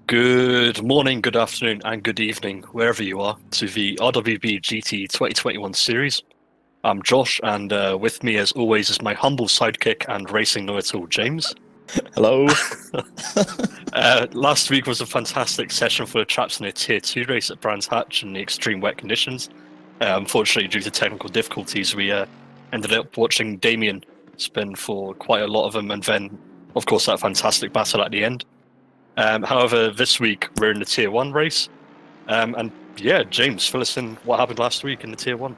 Good morning, good afternoon, and good evening, wherever you are, to the RWB GT 2021 series. I'm Josh, and with me, as always, is my humble sidekick and racing know-it-all, James. Hello. Last week was a fantastic session for the chaps in a Tier 2 race at Brands Hatch in the extreme wet conditions. Unfortunately, due to technical difficulties, we ended up watching Damien spin for quite a lot of them, and then, of course, that fantastic battle at the end. However, this week we're in the Tier 1 race. And yeah, James, fill us in what happened last week in the Tier 1.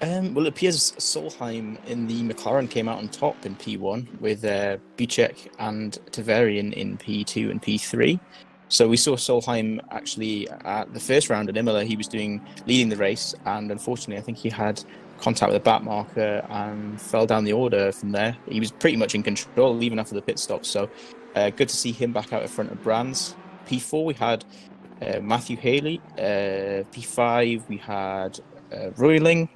Well, it appears Solheim in the McLaren came out on top in P1 with Bicek and Taveri in P2 and P3. So we saw Solheim actually at the first round at Imola. He was leading the race, and unfortunately, I think he had contact with a back marker and fell down the order from there. He was pretty much in control even after the pit stop. So good to see him back out in front of Brands. P4 we had Matthew Haley. P5 we had Royling.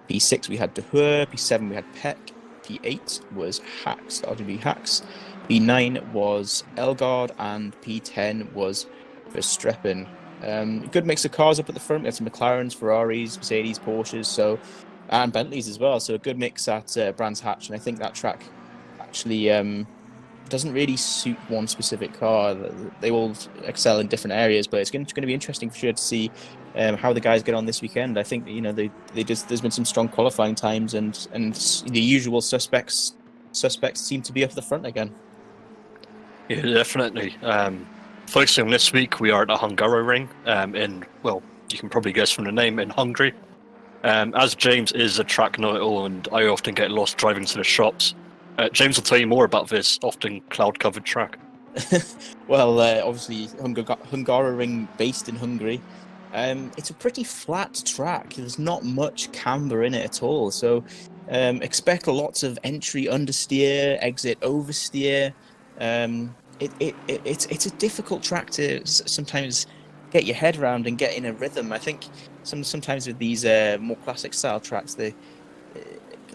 P6 we had De Hoor. P7 we had Peck. P8 was Hacks, RWB Hacks. P9 was Elgard, and P10 was Verstappen. Good mix of cars up at the front. We had some McLarens, Ferraris, Mercedes, Porsches, and Bentleys as well. So a good mix at Brands Hatch, and I think that track actually doesn't really suit one specific car. They all excel in different areas, but it's going to be interesting for sure to see how the guys get on this weekend. I think there's been some strong qualifying times, and the usual suspects seem to be up at the front again. Yeah, definitely. Focusing on this week, we are at the Hungaroring in, well, you can probably guess from the name, in Hungary. As James is a track know-it-all, and I often get lost driving to the shops, James will tell you more about this often cloud-covered track. Well, obviously, Hungaroring, based in Hungary. It's a pretty flat track. There's not much camber in it at all. So expect lots of entry understeer, exit oversteer. It's a difficult track to sometimes get your head around and get in a rhythm. I think sometimes with these more classic style tracks,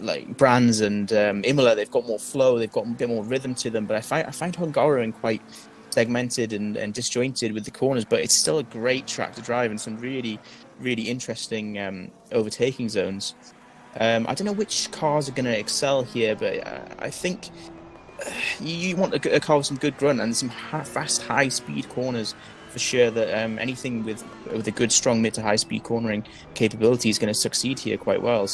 like Brands and Imola, they've got more flow, they've got a bit more rhythm to them. But I find Hungaroring quite segmented and disjointed with the corners, but it's still a great track to drive and some really, really interesting overtaking zones. I don't know which cars are going to excel here, but I think you want a car with some good grunt and some fast, high-speed corners for sure. That anything with a good, strong mid to high-speed cornering capability is going to succeed here quite well.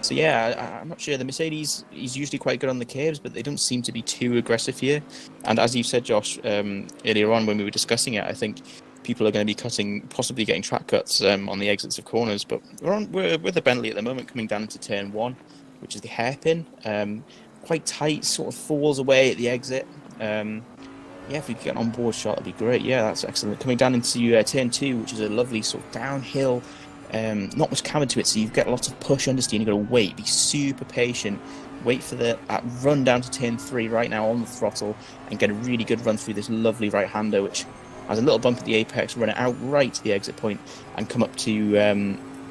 So yeah, I'm not sure. The Mercedes is usually quite good on the caves, but they don't seem to be too aggressive here. And as you said, Josh, earlier on when we were discussing it, I think people are going to be possibly getting track cuts on the exits of corners. But we're with the Bentley at the moment, coming down into turn 1, which is the hairpin. Quite tight, sort of falls away at the exit. Yeah, if we could get an onboard shot, that'd be great. Yeah, that's excellent. Coming down into turn 2, which is a lovely sort of downhill. Not much camber to it, so you've got lots of push understeer. You've got to wait, be super patient, wait for that run down to turn 3 right now on the throttle, and get a really good run through this lovely right-hander, which has a little bump at the apex, run it out right to the exit point, and come up to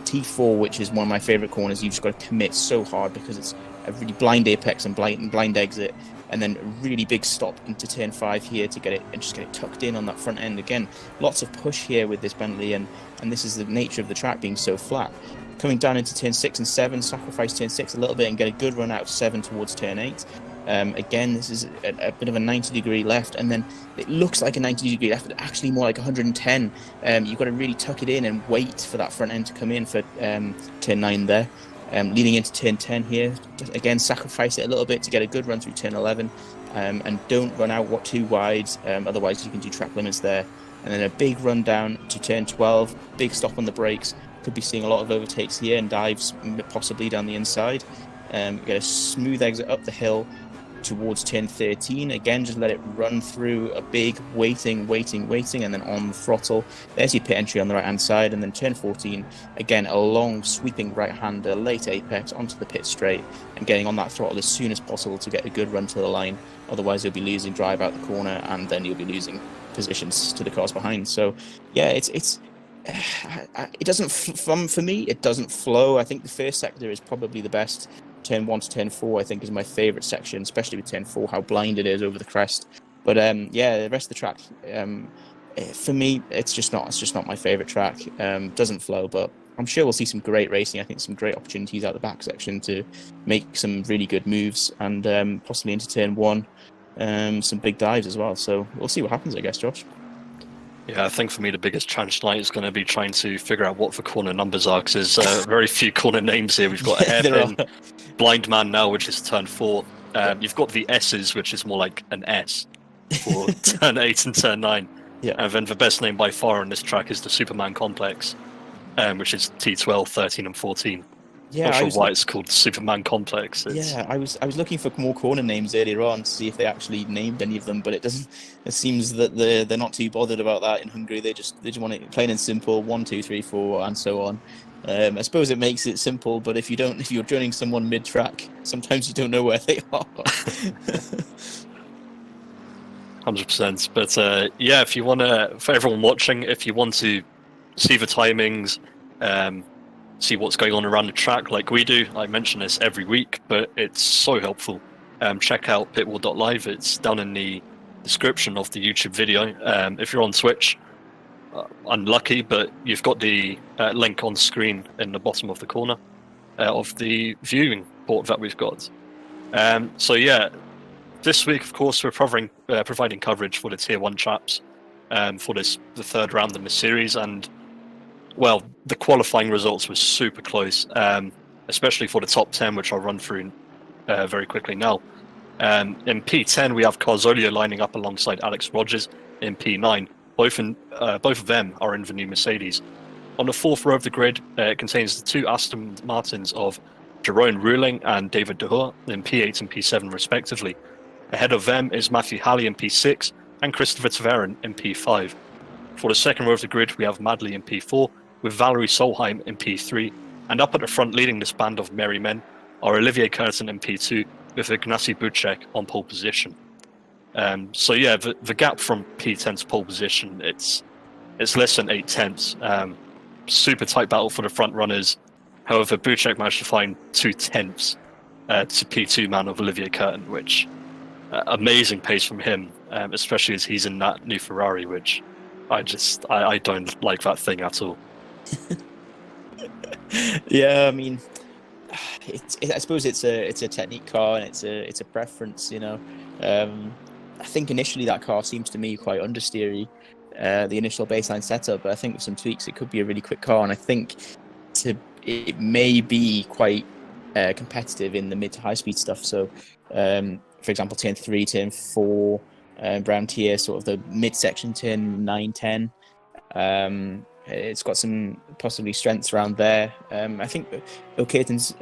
T4, which is one of my favourite corners. You've just got to commit so hard because it's a really blind apex and blind exit, and then a really big stop into turn 5 here to get it tucked in on that front end. Again, lots of push here with this Bentley, and this is the nature of the track being so flat. Coming down into turn 6 and 7, sacrifice turn 6 a little bit and get a good run out of 7 towards turn 8. Again, this is a bit of a 90-degree left, and then it looks like a 90-degree left, but actually more like 110. You've got to really tuck it in and wait for that front end to come in for turn 9 there. Leading into turn 10 here, again, sacrifice it a little bit to get a good run through turn 11, and don't run out too wide, otherwise you can do track limits there. And then a big run down to turn 12, big stop on the brakes. Could be seeing a lot of overtakes here and dives possibly down the inside. Get a smooth exit up the hill towards turn 13. Again, just let it run through a big waiting, and then on the throttle. There's your pit entry on the right-hand side, and then turn 14, again, a long sweeping right-hander, late apex onto the pit straight, and getting on that throttle as soon as possible to get a good run to the line. Otherwise, you'll be losing drive out the corner, and then you'll be losing positions to the cars behind. So, yeah, it doesn't, for me, it doesn't flow. I think the first sector is probably the best. Turn 1 to turn 4, I think, is my favourite section, especially with turn 4, how blind it is over the crest. But yeah, the rest of the track, for me, it's just not my favorite track. Doesn't flow, but I'm sure we'll see some great racing. I think some great opportunities out the back section to make some really good moves, and possibly into turn one, some big dives as well. So we'll see what happens, I guess, Josh. Yeah, I think for me the biggest challenge tonight is going to be trying to figure out what the corner numbers are, because there's very few corner names here. We've got a hairpin, blind man now, which is turn 4. You've got the S's, which is more like an S for turn 8 and turn 9. Yeah. And then the best name by far on this track is the Superman Complex, which is T12, 13, and 14. Yeah, Not sure why it's called Superman Complex. Yeah, I was looking for more corner names earlier on to see if they actually named any of them, but it doesn't. It seems that they're not too bothered about that in Hungary. They just want it plain and simple, 1, 2, 3, 4, and so on. I suppose it makes it simple, but if you're joining someone mid-track, sometimes you don't know where they are. 100%. But yeah, if you want to, for everyone watching, if you want to see the timings, see what's going on around the track like we do, I mention this every week, but it's so helpful. Check out pitwall.live. It's down in the description of the YouTube video. If you're on Twitch, unlucky, but you've got the link on screen in the bottom of the corner of the viewing port that we've got. So yeah, this week, of course, we're providing coverage for the Tier 1 chaps for the third round in the series, and well, the qualifying results were super close, especially for the top 10, which I'll run through very quickly now. In P10, we have Carzolio lining up alongside Alex Rogers in P9. Both of them are in the new Mercedes. On the fourth row of the grid, it contains the 2 Aston Martins of Jerome Ruling and David De Hoor in P8 and P7 respectively. Ahead of them is Matthew Halley in P6 and Christopher Taverin in P5. For the second row of the grid, we have Madley in P4, with Valerie Solheim in P3, and up at the front leading this band of merry men are Olivier Curtin in P2, with Ignacy Bucek on pole position. So yeah, the gap from P10 to pole position, it's less than 8 tenths. Super tight battle for the front runners. However, Bucek managed to find 2 tenths to P2 man of Olivier Curtin, which amazing pace from him, especially as he's in that new Ferrari, which I don't like that thing at all. Yeah, I mean, I suppose it's a technique car, and it's a preference, you know. I think initially that car seems to me quite understeery, the initial baseline setup, but I think with some tweaks it could be a really quick car, and I think it may be quite competitive in the mid to high speed stuff. So, for example, turn 3, turn 4, Brown tier, sort of the mid section, turn 9, 10. It's got some possibly strengths around there. I think Oliver Curtin's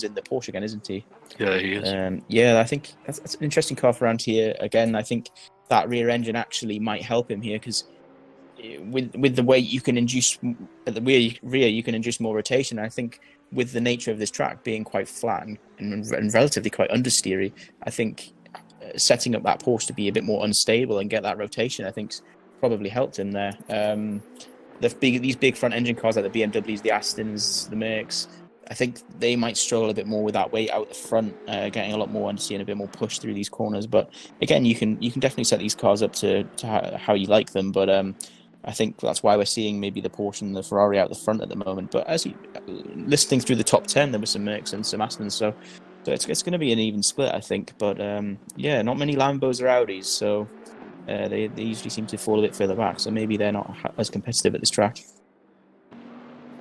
in the Porsche again, isn't he? Yeah, he is. Yeah, I think that's an interesting car for around here. Again, I think that rear engine actually might help him here, because with the weight you can induce at the rear, you can induce more rotation. I think with the nature of this track being quite flat and relatively quite understeery, I think setting up that Porsche to be a bit more unstable and get that rotation, I think's probably helped him there. These big front engine cars like the BMWs, the Astons, the Mercs, I think they might struggle a bit more with that weight out the front, getting a lot more understeer and a bit more push through these corners. But again, you can definitely set these cars up to how you like them. But I think that's why we're seeing maybe the Porsche and the Ferrari out the front at the moment. But as you listening through the top 10, there were some Mercs and some Astons, so it's going to be an even split, I think. But yeah, not many Lambos or Audis, so they usually seem to fall a bit further back. So maybe they're not as competitive at this track.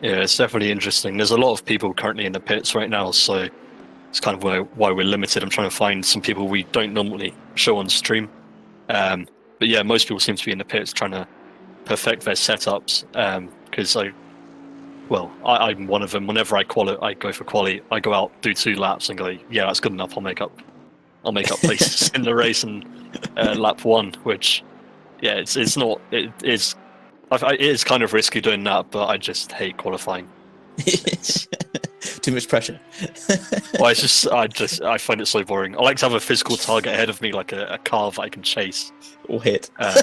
Yeah, it's definitely interesting. There's a lot of people currently in the pits right now, so it's kind of why we're limited. I'm trying to find some people we don't normally show on stream. But yeah, most people seem to be in the pits trying to perfect their setups, because I'm one of them. Whenever I go for quali, I go out, do 2 laps and go, yeah, that's good enough. I'll make up places in the race and lap 1, which yeah, it is kind of risky doing that, but I just hate qualifying. Too much pressure. Well, I find it so boring. I like to have a physical target ahead of me, like a car that I can chase or hit. I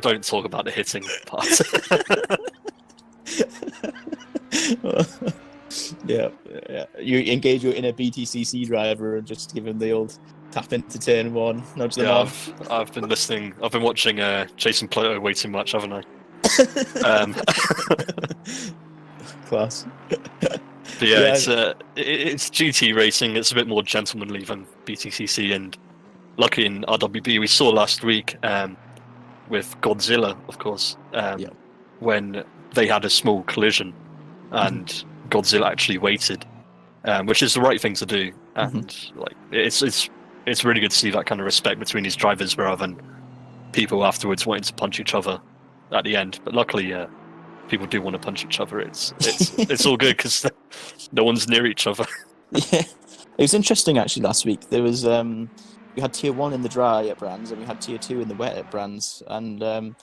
don't talk about the hitting part. Yeah. You engage your inner BTCC driver and just give him the old tap into turn one, nudge them Yeah, on. I've been listening. I've been watching Jason Plato way too much, haven't I? Um, Class. But yeah, it's GT racing. It's a bit more gentlemanly than BTCC, and lucky in RWB we saw last week with Godzilla, of course, when they had a small collision, and Godzilla actually waited, which is the right thing to do, and like it's really good to see that kind of respect between these drivers rather than people afterwards wanting to punch each other at the end. But luckily, people do want to punch each other. It's all good because no one's near each other. Yeah, it was interesting actually. Last week there was we had tier 1 in the dry at Brands and we had tier 2 in the wet at Brands, and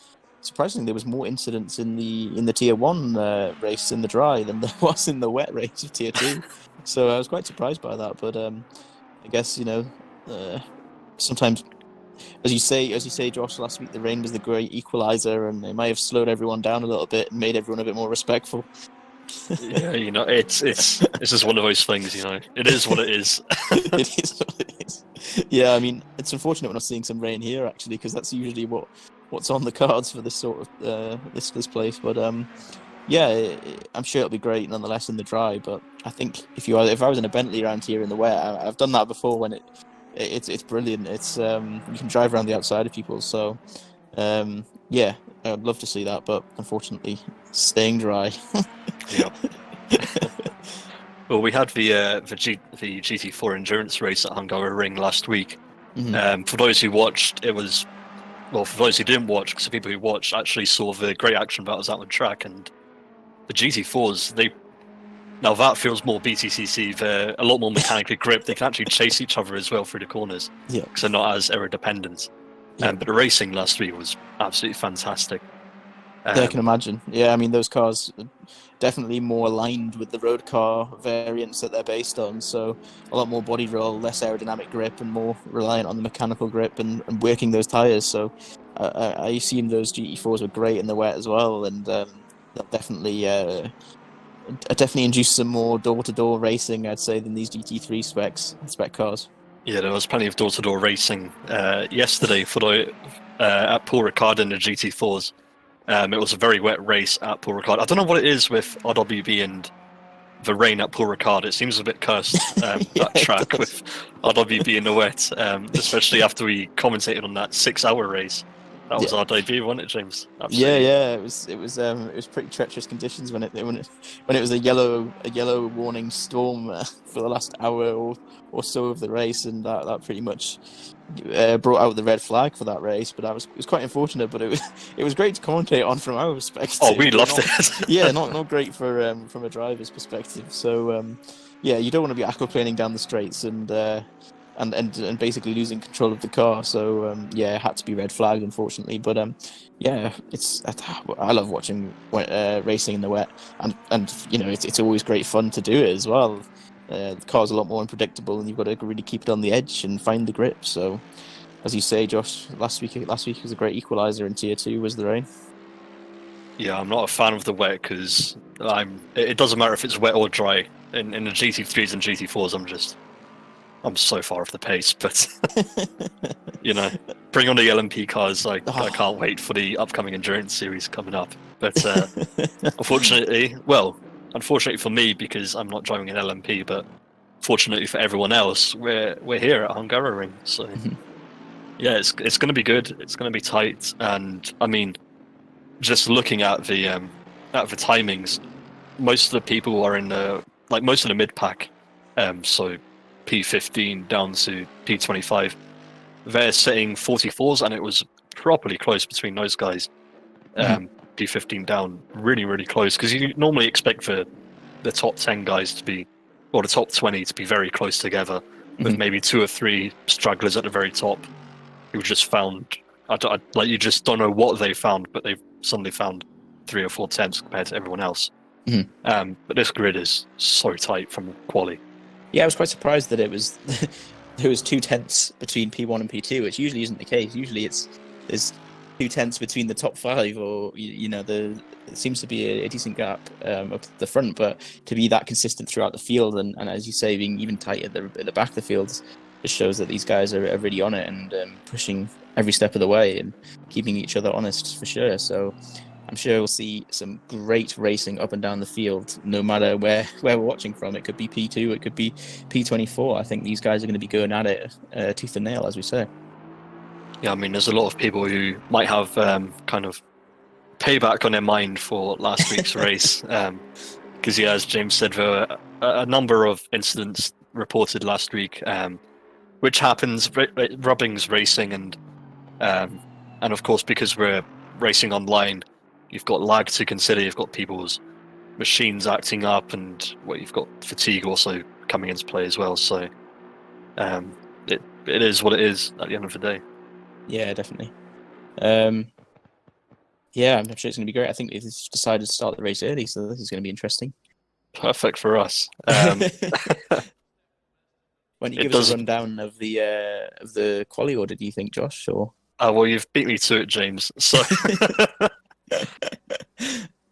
surprisingly there was more incidents in the tier 1 race in the dry than there was in the wet race of tier 2. So I was quite surprised by that. But I guess sometimes. As you say, Josh, last week the rain was the great equalizer, and it might have slowed everyone down a little bit and made everyone a bit more respectful. Yeah, it's just one of those things, It is what it is. It is what it is. Yeah, I mean, it's unfortunate we're not seeing some rain here actually, because that's usually what's on the cards for this sort of this place. But yeah, I'm sure it'll be great nonetheless in the dry. But I think if I was in a Bentley around here in the wet, I've done that before when it's brilliant. It's you can drive around the outside of people, so yeah, I'd love to see that, but unfortunately, staying dry. Yeah. Well, we had the GT4 endurance race at Hungaroring last week. For those who watched, for those who didn't watch, because the people who watched actually saw the great action battles out on track, and the GT4s, now that feels more BTCC. They're a lot more mechanically gripped. They can actually chase each other as well through the corners. Yeah. Because they're not as aero dependent. But the racing last week was absolutely fantastic. Yeah, I can imagine. Yeah, I mean, those cars are definitely more aligned with the road car variants that they're based on. So a lot more body roll, less aerodynamic grip, and more reliant on the mechanical grip and working those tyres. So I assume those GT4s were great in the wet as well, and they'll definitely induce some more door-to-door racing, I'd say, than these GT3 spec cars. Yeah, there was plenty of door-to-door racing yesterday at Paul Ricard in the GT4s. It was a very wet race at Paul Ricard. I don't know what it is with RWB and the rain at Paul Ricard. It seems a bit cursed, that track with RWB in the wet, especially after we commentated on that 6-hour race. That was our debut, wasn't it, James? Absolutely. Yeah. It was pretty treacherous conditions when it was a yellow warning storm for the last hour or so of the race, and that pretty much brought out the red flag for that race. But it was quite unfortunate. But it was great to commentate on from our perspective. Oh, we loved it. Yeah, not great from a driver's perspective. So yeah, you don't want to be aquaplaning down the straights and basically losing control of the car. So yeah, it had to be red flagged, unfortunately. But yeah, I love watching racing in the wet, and it's always great fun to do it as well. The car's a lot more unpredictable, and you've got to really keep it on the edge and find the grip. So, as you say, Josh, last week was a great equalizer in Tier 2, was the rain. Yeah, I'm not a fan of the wet because it doesn't matter if it's wet or dry. In the GT3s and GT4s, I'm so far off the pace, but bring on the LMP cars. I can't wait for the upcoming endurance series coming up. But unfortunately for me, because I'm not driving an LMP, but fortunately for everyone else, we're here at Hungaroring. So yeah, it's going to be good. It's going to be tight, and I mean, just looking at the timings, most of the people are in most of the mid pack, so P15 down to P25. They're sitting 44s, and it was properly close between those guys. P15 down, really, really close, because you normally expect for the top 10 guys to be, or the top 20 to be very close together, with maybe 2 or 3 stragglers at the very top who just found, you just don't know what they found, but they've suddenly found 3 or 4 tenths compared to everyone else. But this grid is so tight from quali. Yeah, I was quite surprised that there was 2 tenths between P1 and P2, which usually isn't the case. Usually there's 2 tenths between the top 5, or it seems to be a decent gap up the front. But to be that consistent throughout the field, and as you say, being even tight at the back of the field, just shows that these guys are really on it and pushing every step of the way and keeping each other honest for sure. So I'm sure we'll see some great racing up and down the field, no matter where we're watching from. It could be P2, it could be P24. I think these guys are going to be going at it tooth and nail, as we say. Yeah, I mean, there's a lot of people who might have kind of payback on their mind for last week's race. Because, yeah, as James said, there were a number of incidents reported last week, which happens, rubbings racing, and of course, because we're racing online, you've got lag to consider, you've got people's machines acting up, and you've got fatigue also coming into play as well. So it is what it is at the end of the day. Yeah, definitely. Yeah, I'm sure it's going to be great. I think they've decided to start the race early, so this is going to be interesting. Perfect for us. Why don't you give us a rundown of the quali order, do you think, Josh? Or well, you've beat me to it, James. So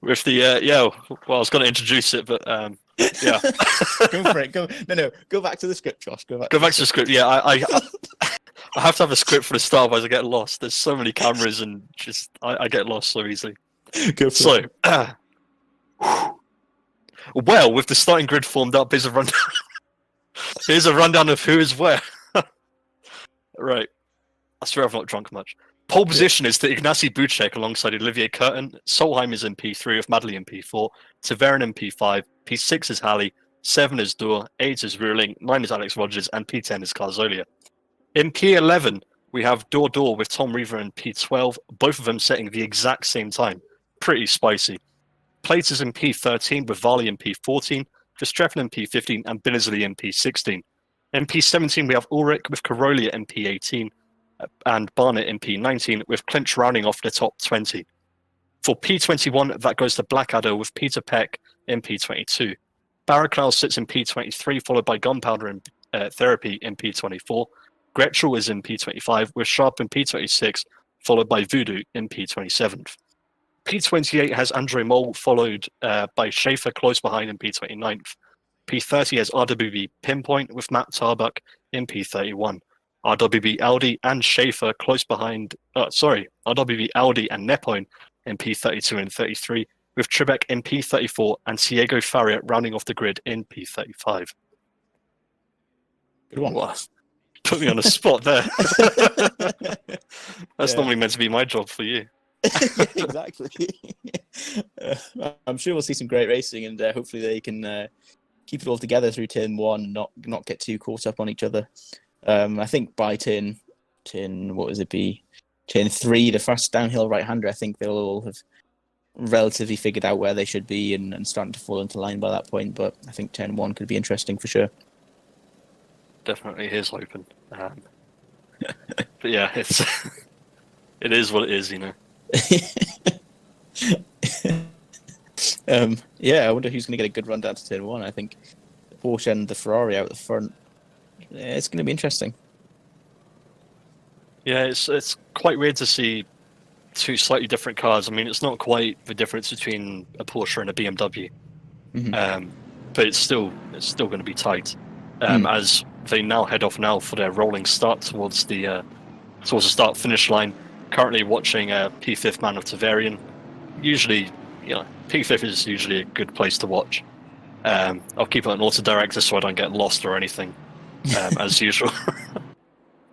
with the well, I was going to introduce it, but yeah, go for it. Go back to the script, Josh. Go back to the script. Yeah, I have to have a script for the start, otherwise I get lost. There's so many cameras, and just I get lost so easily. Go for it. Well, with the starting grid formed up, here's a rundown. Here's a rundown of who is where. Right. I swear I've not drunk much. Pole position is to Ignacy Bucek alongside Olivier Curtin. Solheim is in P3 with Madley in P4. Severin in P5. P6 is Halley. 7 is Dur. 8 is Ruling. 9 is Alex Rogers. And P10 is Carzolia. In P11, we have Dur with Tom Reaver in P12. Both of them setting the exact same time. Pretty spicy. Plates is in P13 with Varley in P14. Verstappen in P15 and Binnsley in P16. In P17, we have Ulrich with Carolia in P18 and Barnett in P19, with Clinch rounding off the top 20. For P21, that goes to Blackadder with Peter Peck in P22. Barraclough sits in P23, followed by Gunpowder in Therapy in P24. Gretschel is in P25, with Sharp in P26, followed by Voodoo in P27. P28 has Andre Mole, followed by Schaefer close behind in P29th. P30 has RWB Pinpoint with Matt Tarbuck in P31. RWB Audi and Schaefer close behind, RWB Audi and Nepone in P32 and 33, with Trebek in P34 and Diego Faria rounding off the grid in P35. Good one. What? Put me on the spot there. That's normally meant to be my job for you. Yeah, exactly. I'm sure we'll see some great racing, and hopefully they can keep it all together through turn one and not get too caught up on each other. I think by turn what was it be? Turn 3, the fast downhill right-hander, I think they'll all have relatively figured out where they should be and starting to fall into line by that point. But I think turn 1 could be interesting for sure. Definitely is open. But yeah, it is what it is, you know. Yeah, I wonder who's going to get a good run down to turn 1. I think the Porsche and the Ferrari out the front. It's going to be interesting. Yeah, it's quite weird to see two slightly different cars. I mean, it's not quite the difference between a Porsche and a BMW, but it's still going to be tight as they now head off now for their rolling start towards the start finish line. Currently watching P5 man of Tavarian. Usually, P5 is usually a good place to watch. I'll keep it on auto director so I don't get lost or anything, as usual.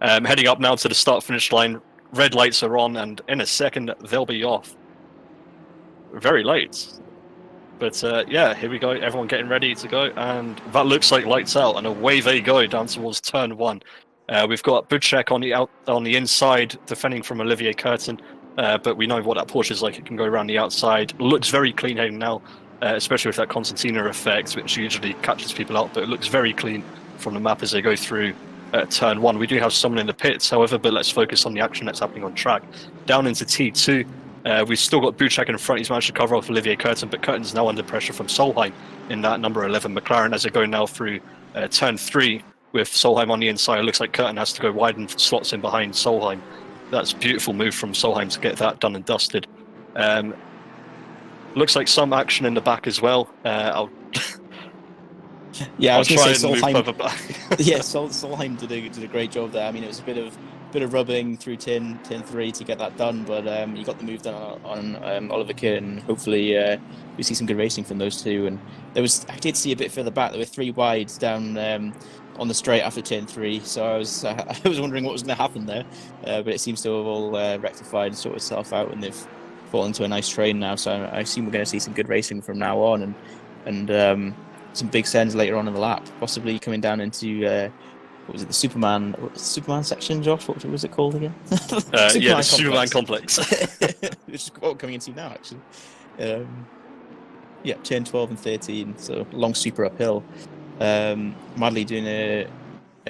Heading up now to the start finish line. Red lights are on, and in a second they'll be off. Very late. But yeah, here we go. Everyone getting ready to go, and that looks like lights out, and away they go down towards turn 1. We've got Bucek on the inside, defending from Olivier Curtin, but we know what that Porsche is like. It can go around the outside. Looks very clean heading now, especially with that Constantina effect, which usually catches people out, but it looks very clean from the map as they go through turn 1. We do have someone in the pits, however, but let's focus on the action that's happening on track. Down into T2, we've still got Bucek in front. He's managed to cover off Olivier Curtin, but Curtin's now under pressure from Solheim in that number 11 McLaren as they go now through turn 3 with Solheim on the inside. It looks like Curtin has to go wide and slots in behind Solheim. That's a beautiful move from Solheim to get that done and dusted. Looks like some action in the back as well. Yeah, I I'll was going try to say and move Solheim. further back. Yeah, Solheim did a great job there. I mean, it was a bit of rubbing through turn 3 to get that done, but you got the move done on Oliver Kurt, and hopefully we see some good racing from those two. And I did see a bit further back. There were 3 wides down on the straight after turn 3, so I was I was wondering what was going to happen there, but it seems to have all rectified and sorted itself out, and they've fallen into a nice train now. So I assume we're going to see some good racing from now on, and some big sends later on in the lap, possibly coming down into what was it, the Superman section, Josh? What was it called again? Yeah, the Superman complex. Which is what we're coming into now, actually. Yeah, turn 12 and 13, so long super uphill. Madley doing a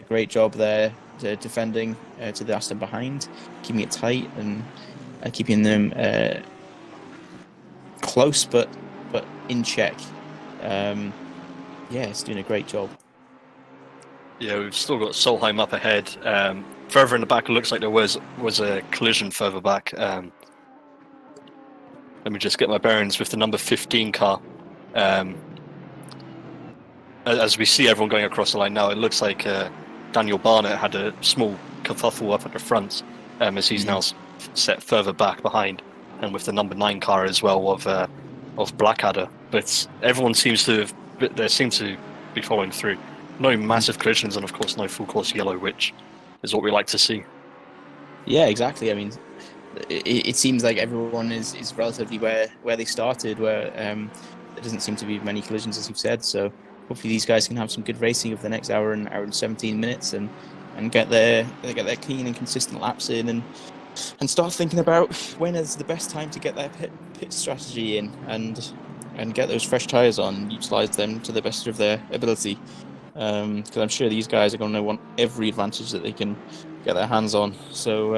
great job there, defending to the Aston behind, keeping it tight and keeping them close but in check. Yeah, it's doing a great job. Yeah, we've still got Solheim up ahead. Further in the back, it looks like there was a collision further back. Let me just get my bearings with the number 15 car. As we see everyone going across the line now, it looks like Daniel Barnett had a small kerfuffle up at the front, as he's now set further back behind, and with the number 9 car as well of Blackadder. But everyone seems to be following through. No massive collisions, and of course no full course yellow, which is what we like to see. Yeah, exactly. I mean, it seems like everyone is relatively where they started, where there doesn't seem to be many collisions, as you've said. So hopefully these guys can have some good racing over the next hour and 17 minutes, and get their clean and consistent laps in, and start thinking about when is the best time to get their pit strategy in, and get those fresh tyres on and utilise them to the best of their ability. Because I'm sure these guys are going to want every advantage that they can get their hands on. So,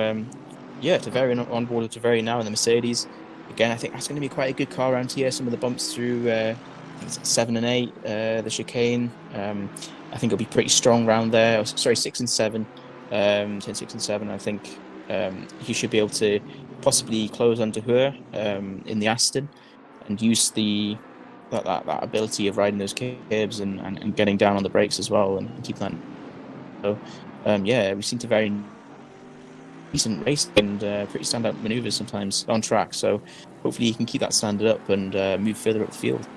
yeah, Tavarian on board with Tavarian now in the Mercedes. Again, I think that's going to be quite a good car around here. Some of the bumps through I think it's 7 and 8, the chicane. I think it'll be pretty strong round there. Sorry, 6 and 7. Turn 6 and 7, I think he should be able to possibly close under her in the Aston and use that ability of riding those curbs and getting down on the brakes as well and keep that. So yeah, we've seen very decent racing and pretty standout manoeuvres sometimes on track. So hopefully he can keep that standard up and move further up the field.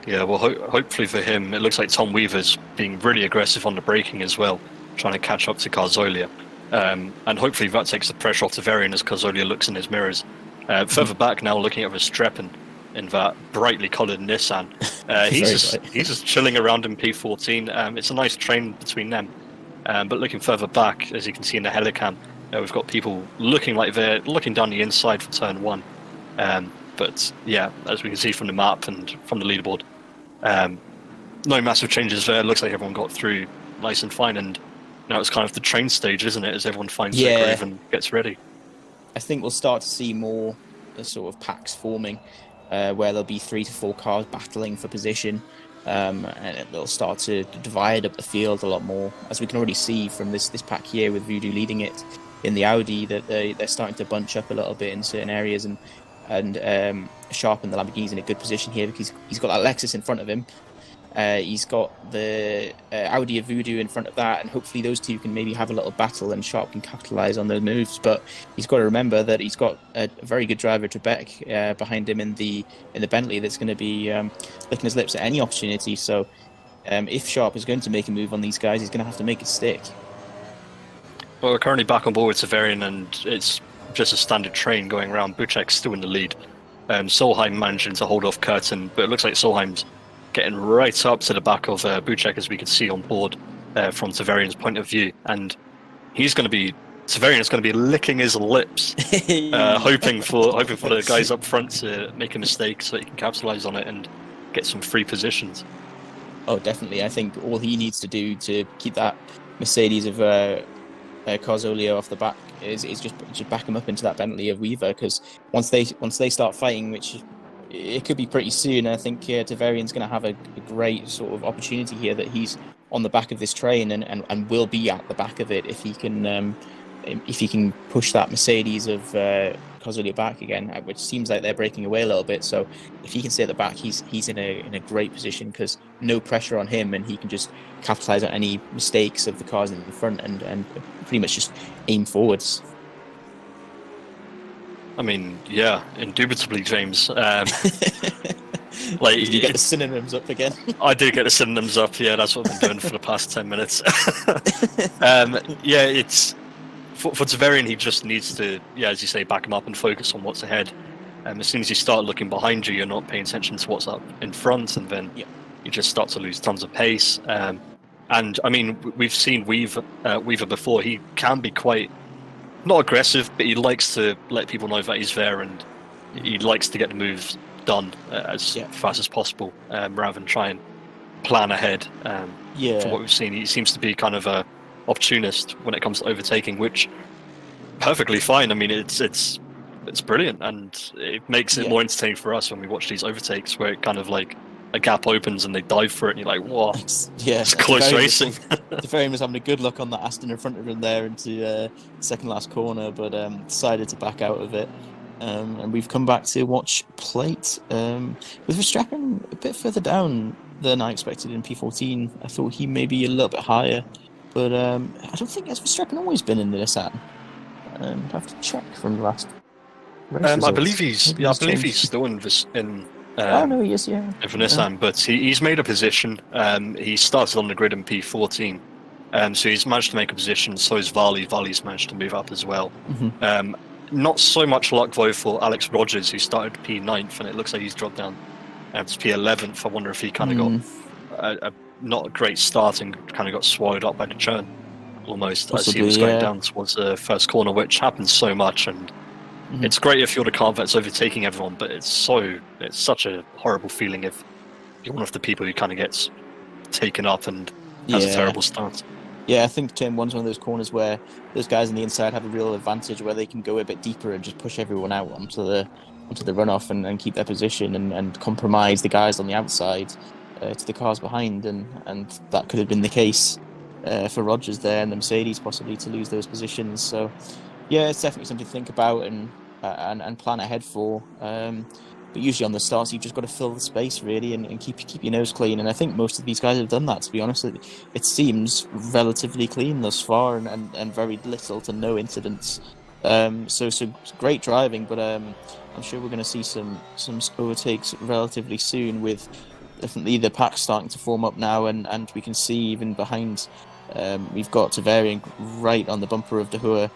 Yeah, well, hopefully for him, it looks like Tom Weaver's being really aggressive on the braking as well, trying to catch up to Carzolia. And hopefully that takes the pressure off Tavarian as Carzolia looks in his mirrors. Further back now, looking at Verstappen in that brightly coloured Nissan. He's just chilling around in P14. It's a nice train between them. But looking further back, as you can see in the helicam, we've got people looking like they're looking down the inside for turn 1. But yeah, as we can see from the map and from the leaderboard, no massive changes there. It looks like everyone got through nice and fine, and now it's kind of the train stage, isn't it, as everyone finds their groove and gets ready. I think we'll start to see more sort of packs forming, where there'll be 3 to 4 cars battling for position, and they'll start to divide up the field a lot more, as we can already see from this pack here with Voodoo leading it in the Audi, that they're starting to bunch up a little bit in certain areas, and Sharp and the Lamborghini's in a good position here because he's got that Lexus in front of him. He's got the Audi of Voodoo in front of that, and hopefully those two can maybe have a little battle and Sharp can capitalise on those moves. But he's got to remember that he's got a very good driver, Trebek, behind him in the Bentley that's going to be licking his lips at any opportunity. So if Sharp is going to make a move on these guys, he's going to have to make it stick. Well, we're currently back on board with Tavarian, and it's just a standard train going around. Buchek's still in the lead. Solheim managing to hold off Curtin, but it looks like Solheim's getting right up to the back of Buchek, as we can see on board from Tavarian's point of view, and Tavarian's going to be licking his lips, hoping for the guys up front to make a mistake so he can capitalise on it and get some free positions. Oh, definitely. I think all he needs to do to keep that Mercedes of Carzolio off the back is just back him up into that Bentley of Weaver, because once they start fighting, which it could be pretty soon, I think Tavarian's going to have a great sort of opportunity here, that he's on the back of this train and will be at the back of it if he can push that Mercedes of causally back again, which seems like they're breaking away a little bit. So if he can stay at the back, he's in a great position because no pressure on him, and he can just capitalize on any mistakes of the cars in the front and pretty much just aim forwards. I mean, yeah, indubitably, James. Like, Did you get the synonyms up again? I do get the synonyms up. Yeah, that's what I've been doing for the past 10 minutes. Yeah, it's for Tavarian. He just needs to, yeah, as you say, back him up and focus on what's ahead. As soon as you start looking behind you, you're not paying attention to what's up in front, and then you just start to lose tons of pace. And I mean, we've seen Weaver before. He can be quite not aggressive, but he likes to let people know that he's there, and he likes to get the moves done as fast as possible, rather than try and plan ahead. From what we've seen, he seems to be kind of a opportunist when it comes to overtaking, which perfectly fine. I mean, it's brilliant, and it makes it more entertaining for us when we watch these overtakes where it kind of like a gap opens and they dive for it, and you're like, "Whoa, it's close racing." Tavarian was having a good look on that Aston in front of him there into second last corner, but decided to back out of it. And we've come back to watch plate with Verstappen a bit further down than I expected in P14. I thought he may be a little bit higher, but I don't think has Verstappen always been in the Nissan. I have to check from the last. I believe he's still in this in. Oh no, he is. Yeah, for Nissan, but he's made a position. He started on the grid in P14, so he's managed to make a position. So is Varley. Varley's managed to move up as well. Not so much luck though for Alex Rogers, who started P9th, and it looks like he's dropped down to P11th. I wonder if he kind of got a not a great start and kind of got swallowed up by the churn almost. Possibly, as he was going down towards the first corner, which happens so much. And it's great if you're the car that's overtaking everyone, but it's such a horrible feeling if you're one of the people who kind of gets taken up and has a terrible start. Yeah, I think turn one's one of those corners where those guys on the inside have a real advantage, where they can go a bit deeper and just push everyone out onto the runoff and keep their position and compromise the guys on the outside to the cars behind, and that could have been the case for Rogers there and the Mercedes possibly to lose those positions. So yeah, it's definitely something to think about and plan ahead for. But usually on the starts, you've just got to fill the space really and keep your nose clean. And I think most of these guys have done that, to be honest. It seems relatively clean thus far and very little to no incidents. So great driving, but I'm sure we're going to see some overtakes relatively soon, with definitely the pack starting to form up now, and we can see even behind, we've got Tavarian right on the bumper of De Hoor,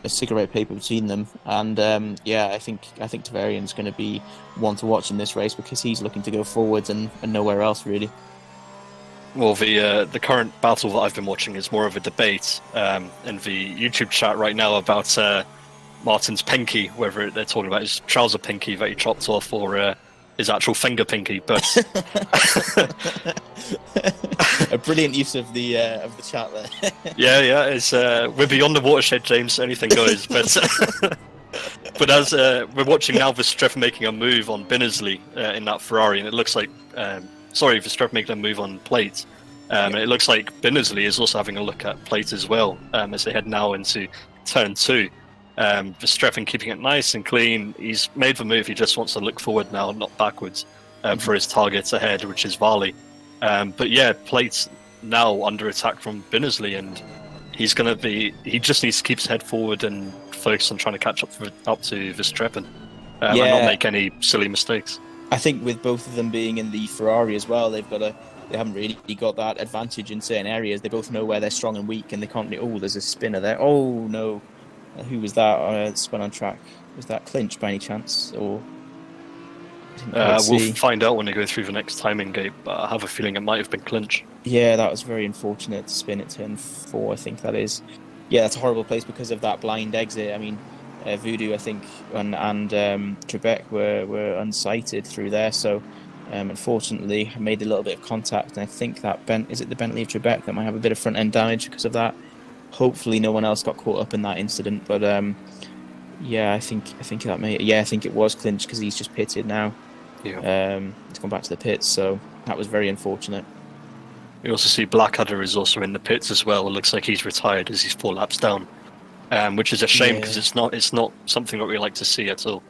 a cigarette paper between them, and I think Tavarian's going to be one to watch in this race because he's looking to go forwards and nowhere else really. Well, the current battle that I've been watching is more of a debate in the YouTube chat right now about Martin's pinky, whether they're talking about his trouser pinky that he chopped off or his actual finger pinky. But a brilliant use of the chat there. yeah, it's we're beyond the watershed, James. Anything goes. But as we're watching now, Verstappen making a move on Binnersley in that Ferrari, and it looks like Verstappen making a move on plate. And it looks like Binnersley is also having a look at plate as well as they head now into turn 2. Verstappen keeping it nice and clean. He's made the move. He just wants to look forward now, not backwards, for his targets ahead, which is Varley. But yeah, plate's now under attack from Binnersley, and he just needs to keep his head forward and focus on trying to catch up to Verstappen and not make any silly mistakes. I think with both of them being in the Ferrari as well, they haven't really got that advantage in certain areas. They both know where they're strong and weak, and they can't. Oh, there's a spinner there. Oh no, who was that? Spun on track. Was that Clinch by any chance, or? We'll find out when they go through the next timing gate, but I have a feeling it might have been Clinch. Yeah, that was very unfortunate to spin at turn 4, I think that is. Yeah, that's a horrible place because of that blind exit. I mean, Voodoo, I think, and Trebek were unsighted through there, so unfortunately I made a little bit of contact, and I think that is it the Bentley of Trebek that might have a bit of front end damage because of that. Hopefully no one else got caught up in that incident, but I think that I think it was Clinch because he's just pitted now. Yeah. He's gone back to the pits, so that was very unfortunate. You also see Blackadder is also in the pits as well. It looks like he's retired as he's 4 laps down. which is a shame because Yeah. it's not something that we like to see at all.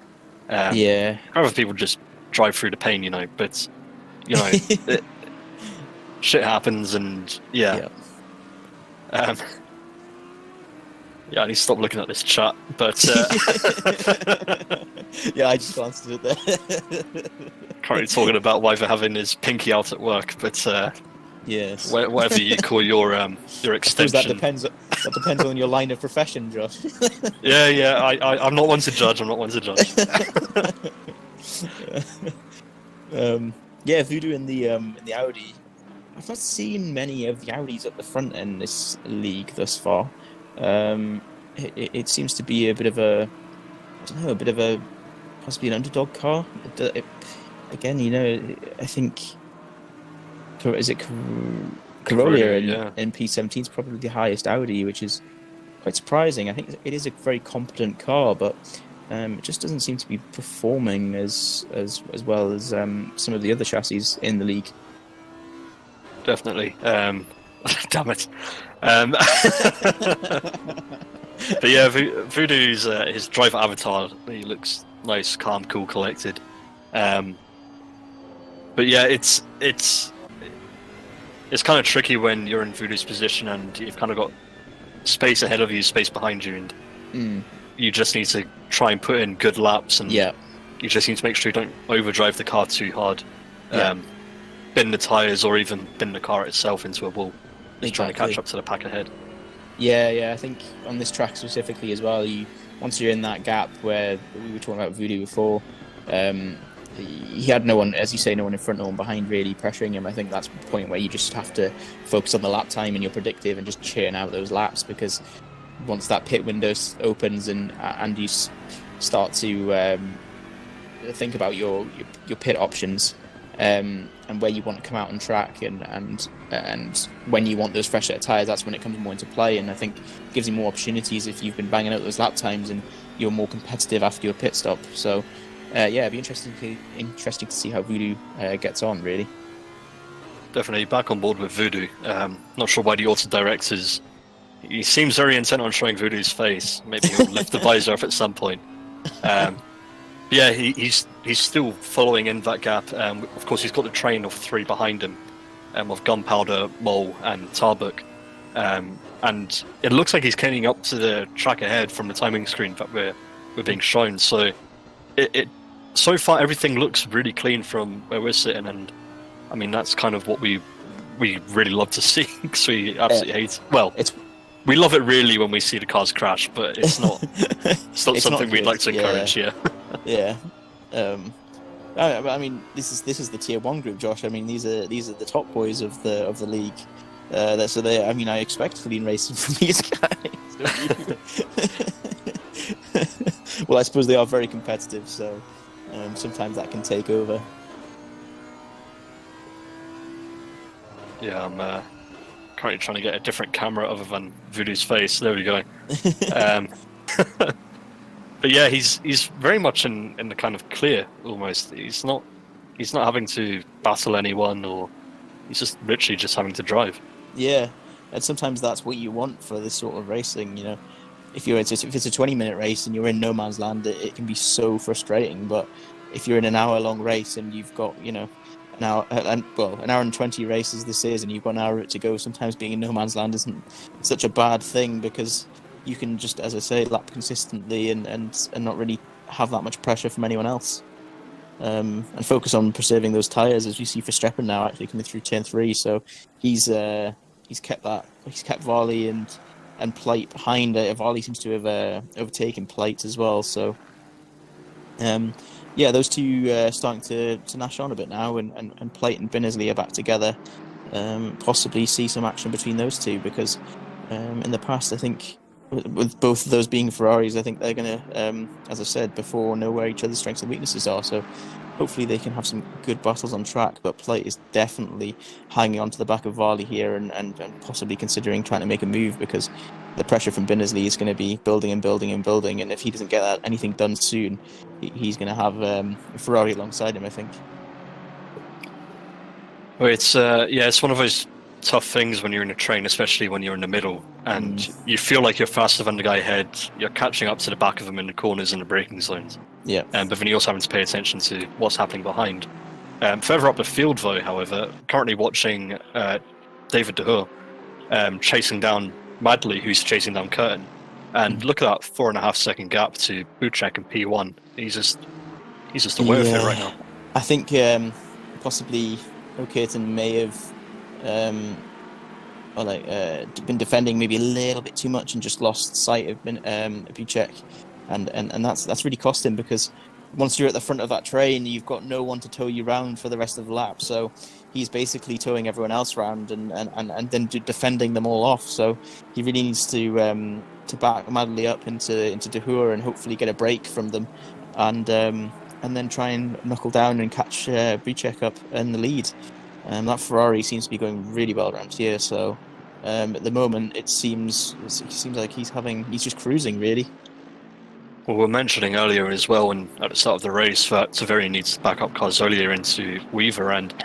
Yeah. Rather people just drive through the pain, but it, shit happens, and Yeah. Um, yeah, I need to stop looking at this chat, but Yeah, I just glanced at it there. currently talking about why they're having his pinky out at work, but Yes. whatever you call your I suppose extension. that depends on your line of profession, Josh. Yeah, I'm not one to judge. I'm not one to judge. Yeah, Voodoo in the Audi. I've not seen many of the Audis at the front in this league thus far. It seems to be a bit of a, I don't know, a bit of a possibly an underdog car. Again, I think is it Corolla in P17 is probably the highest Audi, which is quite surprising. I think it is a very competent car, but it just doesn't seem to be performing as well as some of the other chassis in the league. Definitely. Damn it. But yeah, Voodoo's his driver avatar. He looks nice, calm, cool, collected. But yeah, it's kind of tricky when you're in Voodoo's position and you've kind of got space ahead of you, space behind you, and you just need to try and put in good laps, and you just need to make sure you don't overdrive the car too hard. Bin the tyres or even bin the car itself into a wall. Just trying to catch up to the pack ahead. Yeah, I think on this track specifically as well, once you're in that gap where we were talking about Voodoo before, he had no one, as you say, no one in front, no one behind really pressuring him. I think that's the point where you just have to focus on the lap time and your predictive and just churn out those laps, because once that pit window opens and you start to think about your pit options, and where you want to come out on track, and when you want those fresh set of tyres, that's when it comes more into play. And I think it gives you more opportunities if you've been banging out those lap times and you're more competitive after your pit stop. So it'd be interesting to see how Voodoo gets on, really. Definitely back on board with Voodoo. Not sure why the auto directors. He seems very intent on showing Voodoo's face. Maybe he'll lift the visor up at some point. Yeah, he's still following in that gap. Of course, he's got the train of three behind him, of Gunpowder, Mole, and Tarbuk. And it looks like he's catching up to the track ahead from the timing screen that we're being shown. So so far everything looks really clean from where we're sitting, and I mean that's kind of what we really love to see, because we absolutely hate. Well, we love it really when we see the cars crash, but it's not something we'd like to encourage. Yeah. I mean, this is the tier 1 group, Josh. I mean, these are the top boys of the league. I mean, I expect clean racing from these guys. Well, I suppose they are very competitive, so sometimes that can take over. Yeah, I'm currently trying to get a different camera other than Voodoo's face. There we go. But yeah, he's very much in the kind of clear almost. He's not having to battle anyone, or he's just literally just having to drive. Yeah, and sometimes that's what you want for this sort of racing. If it's a 20-minute race and you're in no man's land, it can be so frustrating. But if you're in an hour-long race and you've got an hour and 20 races this is, and you've got an hour to go, sometimes being in no man's land isn't such a bad thing, because you can just, as I say, lap consistently and not really have that much pressure from anyone else, and focus on preserving those tyres, as you see for Verstappen now actually coming through turn 3. So he's kept Varley and Plate behind. Varley seems to have overtaken Plate as well. So those two starting to gnash on a bit now, and Plate and Binnersley are back together. Possibly see some action between those two, because in the past, I think, with both of those being Ferraris, I think they're going to, as I said before, know where each other's strengths and weaknesses are. So hopefully they can have some good battles on track. But Plate is definitely hanging on to the back of Varley here, and possibly considering trying to make a move, because the pressure from Binnersley is going to be building and building and building. And if he doesn't get anything done soon, he's going to have a Ferrari alongside him, I think. Well, it's one of those tough things when you're in a train, especially when you're in the middle, and you feel like you're faster than the guy ahead. You're catching up to the back of him in the corners and the braking zones. Yeah. But then you're also having to pay attention to what's happening behind. Further up the field, though, however, currently watching David de Hoor chasing down Madley, who's chasing down Curtin. And look at that 4.5 second gap to Buchek and P1. He's just aware of it right now. I think possibly O'Curtain may have been defending maybe a little bit too much and just lost sight of Buchek, and that's really cost him, because once you're at the front of that train, you've got no one to tow you round for the rest of the lap. So he's basically towing everyone else round and then defending them all off. So he really needs to back Madley up into De Hoor and hopefully get a break from them, and then try and knuckle down and catch Buchek up in the lead. That Ferrari seems to be going really well around here. So at the moment, it seems like he's just cruising really. Well, we were mentioning earlier as well, and at the start of the race, that Taveri needs to back up Carzoglia into Weaver, and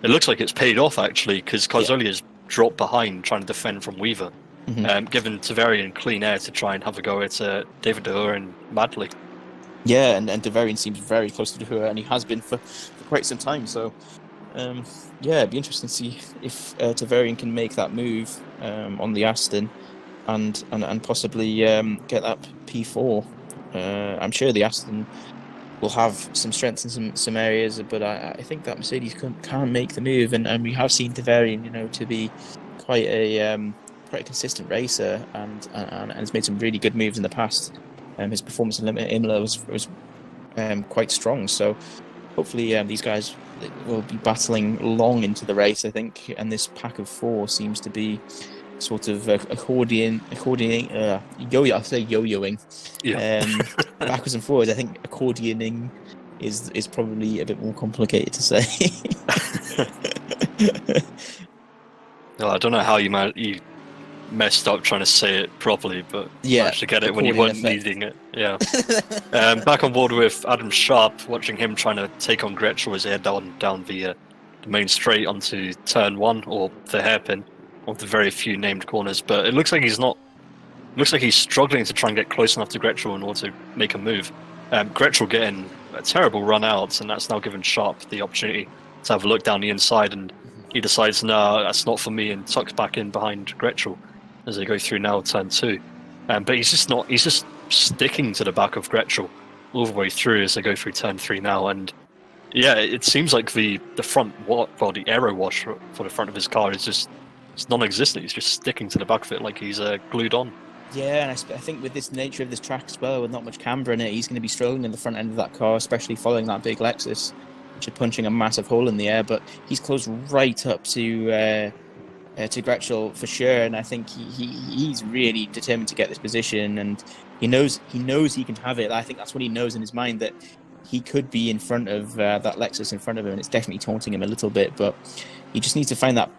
it looks like it's paid off actually, because Carzoglia dropped behind trying to defend from Weaver, giving Taveri clean air to try and have a go at David de Hoor and Madley. Yeah, and De Varian seems very close to De Hoor, and he has been for quite some time. So, it'd be interesting to see if De Varian can make that move on the Aston, and possibly get that P4. I'm sure the Aston will have some strengths in some areas, but I think that Mercedes can't make the move, and we have seen De Varian, to be quite a consistent racer, and has made some really good moves in the past. His performance in Imola was quite strong, so hopefully these guys will be battling long into the race, I think, and this pack of four seems to be sort of yo-yoing, backwards and forwards. I think accordioning is probably a bit more complicated to say. No, I don't know how you messed up trying to say it properly, but managed to get it when you weren't needing it. Yeah. Back on board with Adam Sharp, watching him trying to take on Gretschel as he head down the main straight onto turn 1, or the hairpin, of the very few named corners. But it looks like he's not. Looks like he's struggling to try and get close enough to Gretschel in order to make a move. Gretschel getting a terrible run out, and that's now given Sharp the opportunity to have a look down the inside, and he decides, no, that's not for me, and tucks back in behind Gretschel as they go through now turn 2. But he's just sticking to the back of Gretschel all the way through as they go through turn 3 now. And yeah, it seems like the front the aero wash for the front of his car is just non-existent. He's just sticking to the back of it like he's glued on. Yeah, and I think with this nature of this track as well, with not much camber in it, he's going to be struggling in the front end of that car, especially following that big Lexus, which is punching a massive hole in the air. But he's close right up to Gretschel for sure, and I think he's really determined to get this position, and he knows he can have it. I think that's what he knows in his mind, that he could be in front of that Lexus in front of him, and it's definitely taunting him a little bit. But he just needs to find that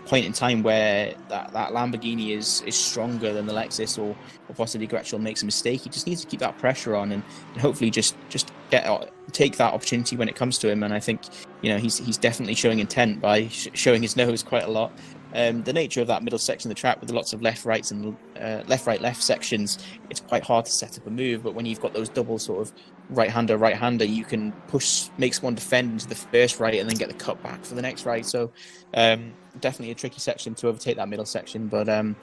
point in time where that Lamborghini is stronger than the Lexus, or possibly Gretschel makes a mistake. He just needs to keep that pressure on, and hopefully just take that opportunity when it comes to him. And I think he's definitely showing intent by showing his nose quite a lot. The nature of that middle section of the track with lots of left rights and left sections, it's quite hard to set up a move. But when you've got those double sort of right-hander, you can make someone defend into the first right and then get the cut back for the next right. So definitely a tricky section to overtake, that middle section. But I'm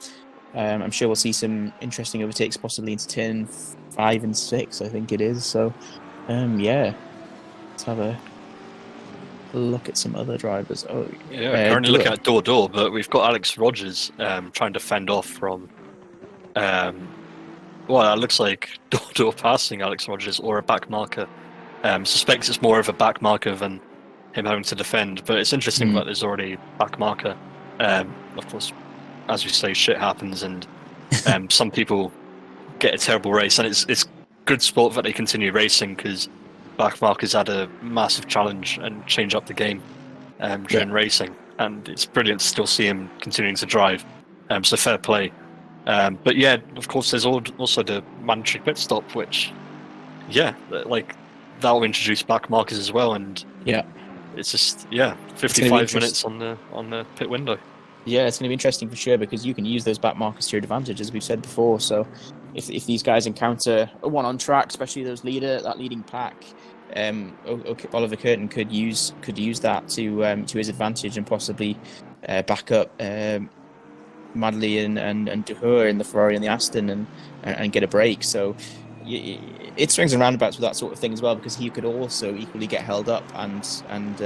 sure we'll see some interesting overtakes possibly into turn 5 and 6, I think it is. So let's have a look at some other drivers. Currently looking at door, but we've got Alex Rogers trying to fend off from it looks like door passing Alex Rogers, or a back marker. Suspects it's more of a back marker than him having to defend, but it's interesting that there's already back marker. Of course, as we say, shit happens, and some people get a terrible race, and it's good sport that they continue racing, because back markers had a massive challenge and change up the game during racing, and it's brilliant to still see him continuing to drive. So fair play. But yeah, of course, there's also the mandatory pit stop, which, that'll introduce back markers as well, and it's just 55 minutes on the pit window. Yeah, it's going to be interesting for sure because you can use those back markers to your advantage, as we've said before. So, if these guys encounter a one on track, especially that leading pack, Oliver Curtin could use that to his advantage and possibly back up Madley and Duhur in the Ferrari and the Aston and get a break. So it swings and roundabouts with that sort of thing as well because he could also equally get held up and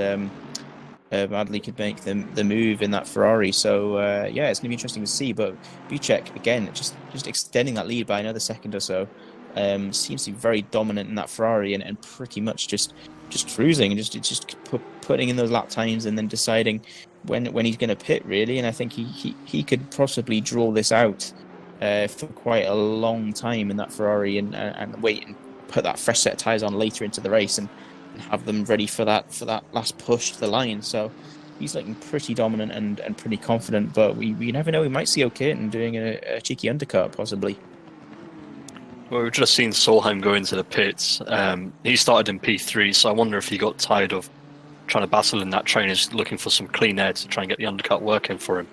Madley could make the move in that Ferrari. So yeah, it's going to be interesting to see. But Buchek again, just extending that lead by another second or so. Seems to be very dominant in that Ferrari and pretty much just cruising and just putting in those lap times and then deciding when he's going to pit really. And I think he could possibly draw this out for quite a long time in that Ferrari and wait and put that fresh set of tyres on later into the race and have them ready for that last push to the line. So he's looking pretty dominant and pretty confident, but we never know. We might see O'Kirton doing a cheeky undercut possibly. Well, we've just seen Solheim go into the pits. He started in P3, so I wonder if he got tired of trying to battle in that train, is looking for some clean air to try and get the undercut working for him.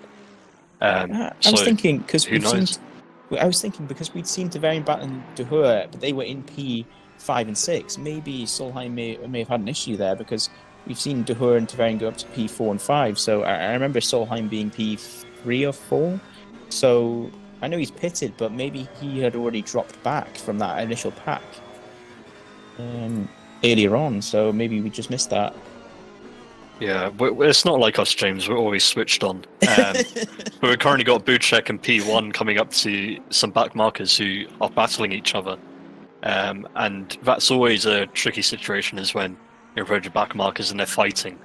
I was thinking because I was thinking because we'd seen Tavarian battling Duhur, but they were in P5 and 6. Maybe Solheim may have had an issue there because we've seen Duhur and Tavarian go up to P4 and 5. So I remember Solheim being P3 or 4. So I know he's pitted, but maybe he had already dropped back from that initial pack earlier on. So maybe we just missed that. Yeah, it's not like us, James. We're always switched on. We've currently got Buchek and P1 coming up to some back markers who are battling each other. And that's always a tricky situation, is when you're approaching back markers and they're fighting.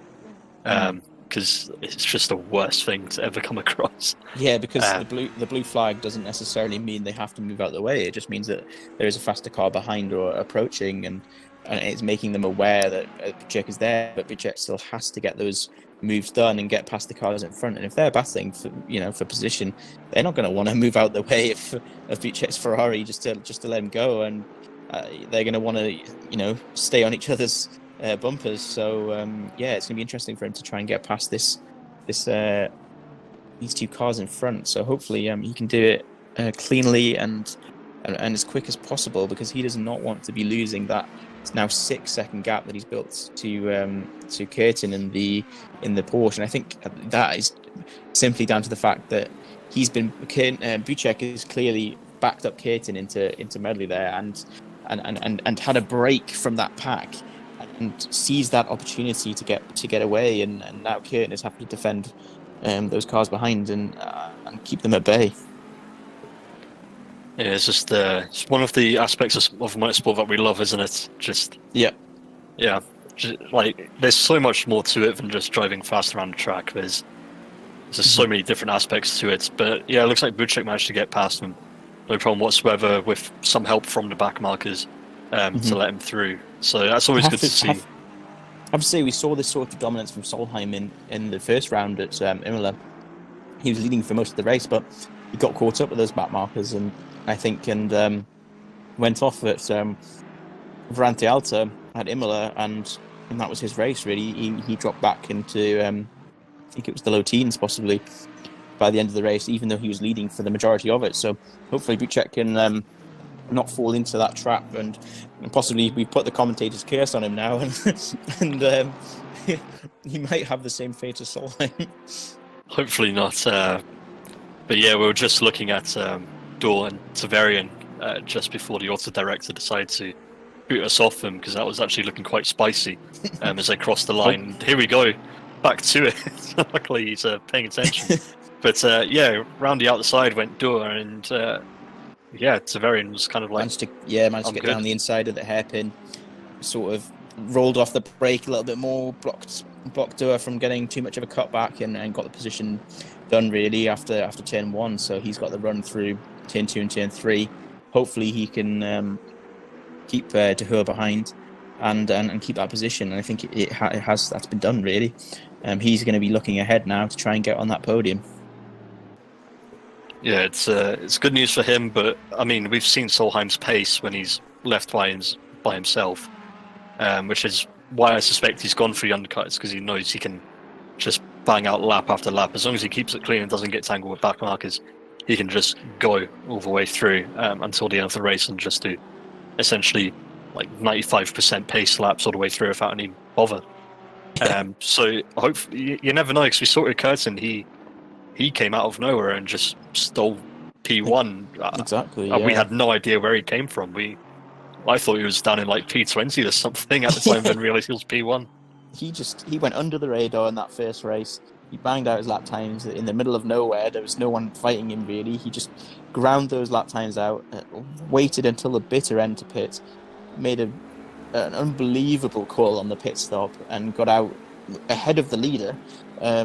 Because it's just the worst thing to ever come across. Yeah, because the blue flag doesn't necessarily mean they have to move out of the way. It just means that there is a faster car behind or approaching, and it's making them aware that Buchek is there, but Buchek still has to get those moves done and get past the cars in front. And if they're battling for position, they're not going to want to move out the way of Buchek's Ferrari just to let him go, and they're going to want to stay on each other's bumpers. So yeah, it's going to be interesting for him to try and get past these two cars in front. So hopefully he can do it cleanly and as quick as possible, because he does not want to be losing that now 6-second gap that he's built to Curtin in the Porsche. And I think that is simply down to the fact that Buchek has clearly backed up Curtin into Medley there and had a break from that pack and seized that opportunity to get away, and now Curtin is having to defend those cars behind and keep them at bay. Yeah, it's one of the aspects of motorsport that we love, isn't it? Yeah. Like, there's so much more to it than just driving fast around the track. There's just so many different aspects to it. But yeah, it looks like Buchek managed to get past him, no problem whatsoever, with some help from the back markers to let him through. So that's always good to see. I have to say, we saw this sort of dominance from Solheim in the first round at Imola. He was leading for most of the race, but he got caught up with those back markers, and I think went off at Varante Alta at Imola, and that was his race really. He dropped back into I think it was the low teens possibly by the end of the race, even though he was leading for the majority of it. So hopefully Buchek can not fall into that trap, and possibly we put the commentator's curse on him now, and he might have the same fate as Solheim. Hopefully not. But yeah, we were just looking at Dor and Tavarian just before the auto director decided to boot us off them, because that was actually looking quite spicy as they crossed the line. Here we go, back to it. Luckily he's paying attention. But yeah, round the outside went Dor, and yeah, Tavarian was kind of like managed to get down the inside of the hairpin, sort of rolled off the brake a little bit more, blocked Dor from getting too much of a cutback, and got the position done really after turn 1. So he's got the run through turn 2 and turn 3. Hopefully he can keep Duhur behind and keep that position. And I think that's been done really. He's going to be looking ahead now to try and get on that podium. Yeah, it's good news for him, but I mean, we've seen Solheim's pace when he's left by himself, which is why I suspect he's gone for the undercuts, because he knows he can just bang out lap after lap. As long as he keeps it clean and doesn't get tangled with back markers, he can just go all the way through until the end of the race and just do essentially like 95% pace laps all the way through without any bother. So hopefully, you never know, because we saw it with Curtin. He came out of nowhere and just stole P1. Exactly. We had no idea where he came from. I thought he was down in like P20 or something at the time, then realised he was P1. He went under the radar in that first race. He banged out his lap times in the middle of nowhere. There was no one fighting him really. He just ground those lap times out, waited until the bitter end to pit, made an unbelievable call on the pit stop, and got out ahead of the leader.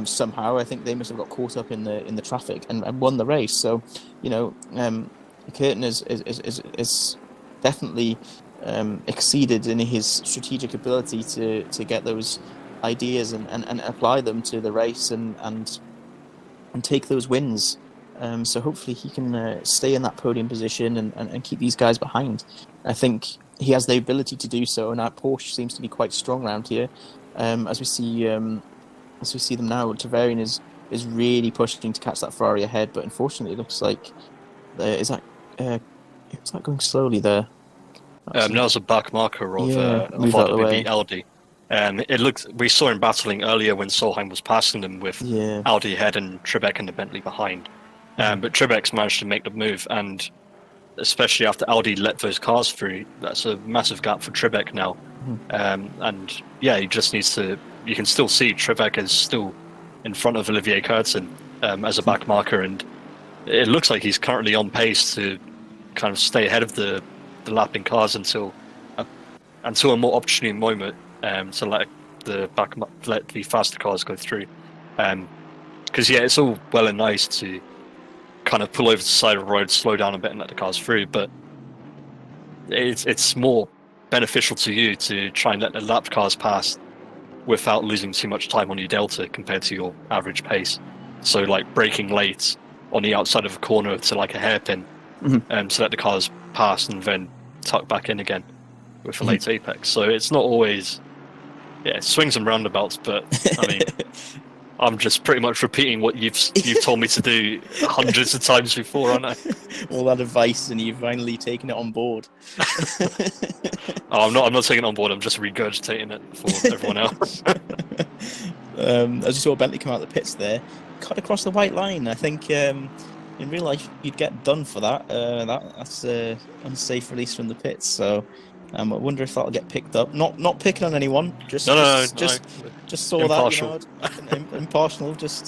Somehow, I think they must have got caught up in the traffic and won the race. So, Curtin is definitely exceeded in his strategic ability to get those ideas and apply them to the race and take those wins. So hopefully he can stay in that podium position and keep these guys behind. I think he has the ability to do so, and our Porsche seems to be quite strong around here. As we see them now, Tavarian is really pushing to catch that Ferrari ahead, but unfortunately it looks like is that going slowly there? Now's a back marker of RWB Audi. We saw him battling earlier when Solheim was passing them with Audi ahead and Trebek and the Bentley behind. But Trebek's managed to make the move, and especially after Audi let those cars through, that's a massive gap for Trebek now. And yeah, he just needs to. You can still see Trebek is still in front of Olivier Curtin as a back marker, and it looks like he's currently on pace to kind of stay ahead of the lapping cars until a more opportune moment to let the faster cars go through. Because it's all well and nice to kind of pull over to the side of the road, slow down a bit, and let the cars through, but it's more beneficial to you to try and let the lap cars pass without losing too much time on your delta compared to your average pace. So like braking late on the outside of a corner to like a hairpin, to let the cars pass and then tuck back in again with a late apex. So it's not always swings and roundabouts, but I mean I'm just pretty much repeating what you've told me to do hundreds of times before, aren't I? All that advice, and you've finally taken it on board. I'm not taking it on board, I'm just regurgitating it for everyone else. As you saw Bentley come out of the pits there, cut across the white line. I think in real life you'd get done for that. That's unsafe release from the pits. So I wonder if that'll get picked up. Not picking on anyone. Just saw impartial. That. Impartial. Just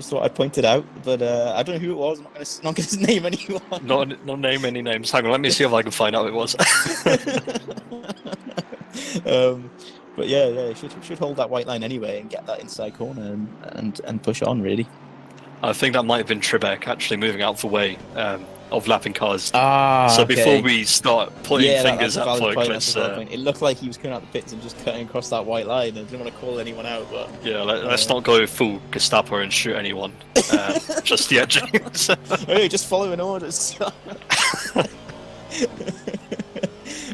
thought I'd point it out. But I don't know who it was. I'm not going to name anyone. Not name any names. Hang on, let me see if I can find out who it was. But yeah, should hold that white line anyway and get that inside corner and push on really. I think that might have been Trebek actually moving out of the way of lapping cars. So before we start pointing fingers at folk, it looked like he was coming out the pits and just cutting across that white line. I didn't want to call anyone out, but yeah, let's not go full Gestapo and shoot anyone just yet, James. Hey, just following orders.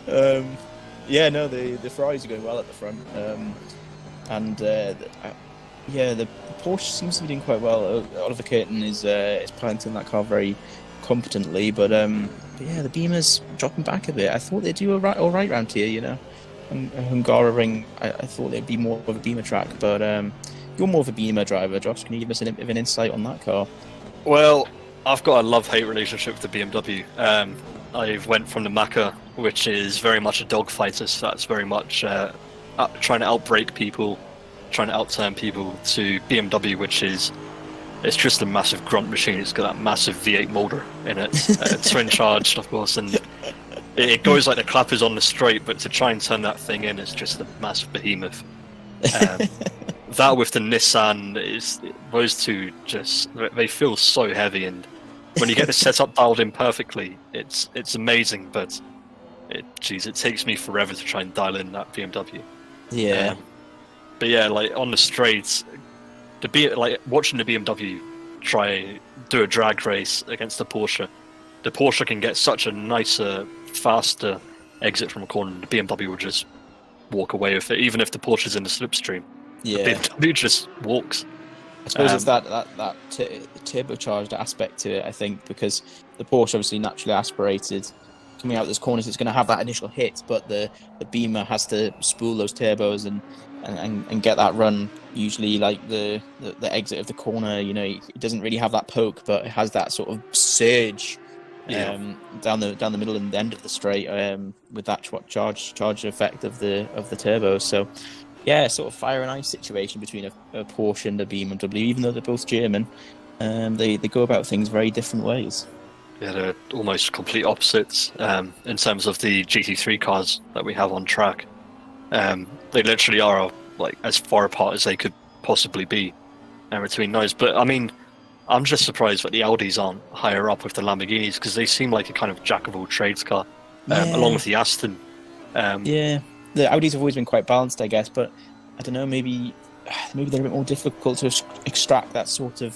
The Ferraris are going well at the front, the Porsche seems to be doing quite well. Oliver Curtin is piloting that car very competently, but the Beamer's dropping back a bit. I thought they'd do all right round here, And Hungaroring, I thought they'd be more of a Beamer track, but you're more of a Beamer driver, Josh. Can you give us an insight on that car? Well, I've got a love-hate relationship with the BMW. I went from the Macca, which is very much a dogfighter, so that's very much trying to outbrake people, trying to outturn people, to BMW, which is it's just a massive grunt machine. It's got that massive V8 motor in it, twin charged, of course, and it goes like the clappers on the straight, but to try and turn that thing in is just a massive behemoth. That with the Nissan, those two they feel so heavy, and when you get the setup dialed in perfectly, it's amazing, but it takes me forever to try and dial in that BMW. Yeah. But yeah, like on the straights, watching the BMW try do a drag race against the Porsche can get such a nicer, faster exit from a corner. The BMW will just walk away with it, even if the Porsche's in the slipstream. Yeah. BMW just walks. I suppose it's that turbocharged aspect to it, I think, because the Porsche obviously naturally aspirated. Coming out those corners, it's going to have that initial hit, but the Beamer has to spool those turbos and get that run. Usually, like the exit of the corner, you know, it doesn't really have that poke, but it has that sort of surge down the middle and the end of the straight with that charge effect of the turbo. So. Yeah, sort of fire and ice situation between a Porsche and a BMW, even though they're both German. They go about things very different ways. Yeah, they're almost complete opposites in terms of the GT3 cars that we have on track. They literally are like as far apart as they could possibly be between those. But I mean, I'm just surprised that the Audis aren't higher up with the Lamborghinis because they seem like a kind of jack of all trades car, along with the Aston. Yeah. The Audis have always been quite balanced, I guess, but I don't know. Maybe they're a bit more difficult to extract that sort of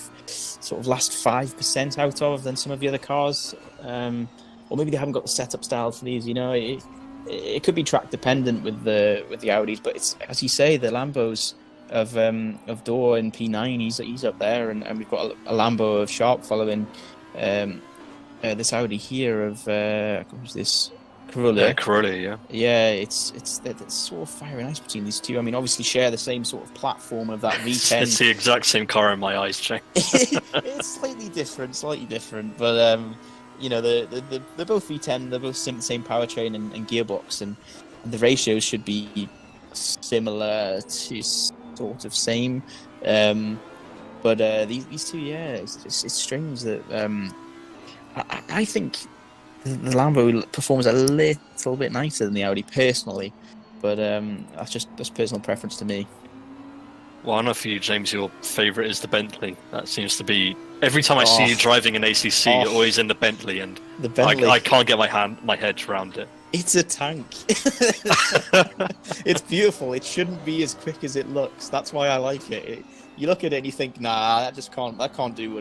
last 5% out of than some of the other cars, or maybe they haven't got the setup style for these. You know, it could be track dependent with the Audis, but it's, as you say, the Lambos of Dorr in P9. He's up there, and we've got a Lambo of Sharp following this Audi here of who's this? Caroli, yeah. Yeah, it's sort of fire and ice between these two. I mean, obviously share the same sort of platform of that V10. It's the exact same car in my eyes, Jay. It's slightly different, but you know, they're both V10. They're both same powertrain and gearbox, and the ratios should be similar to sort of same. But these two, yeah, it's strange that I think. The Lambo performs a little bit nicer than the Audi personally, but that's personal preference to me. Well, I know for you, James, your favourite is the Bentley. That seems to be every time I see you driving an ACC, you're always in the Bentley, and the Bentley. I can't get my head around it. It's a tank. It's beautiful. It shouldn't be as quick as it looks. That's why I like it. You look at it and you think, nah, that can't do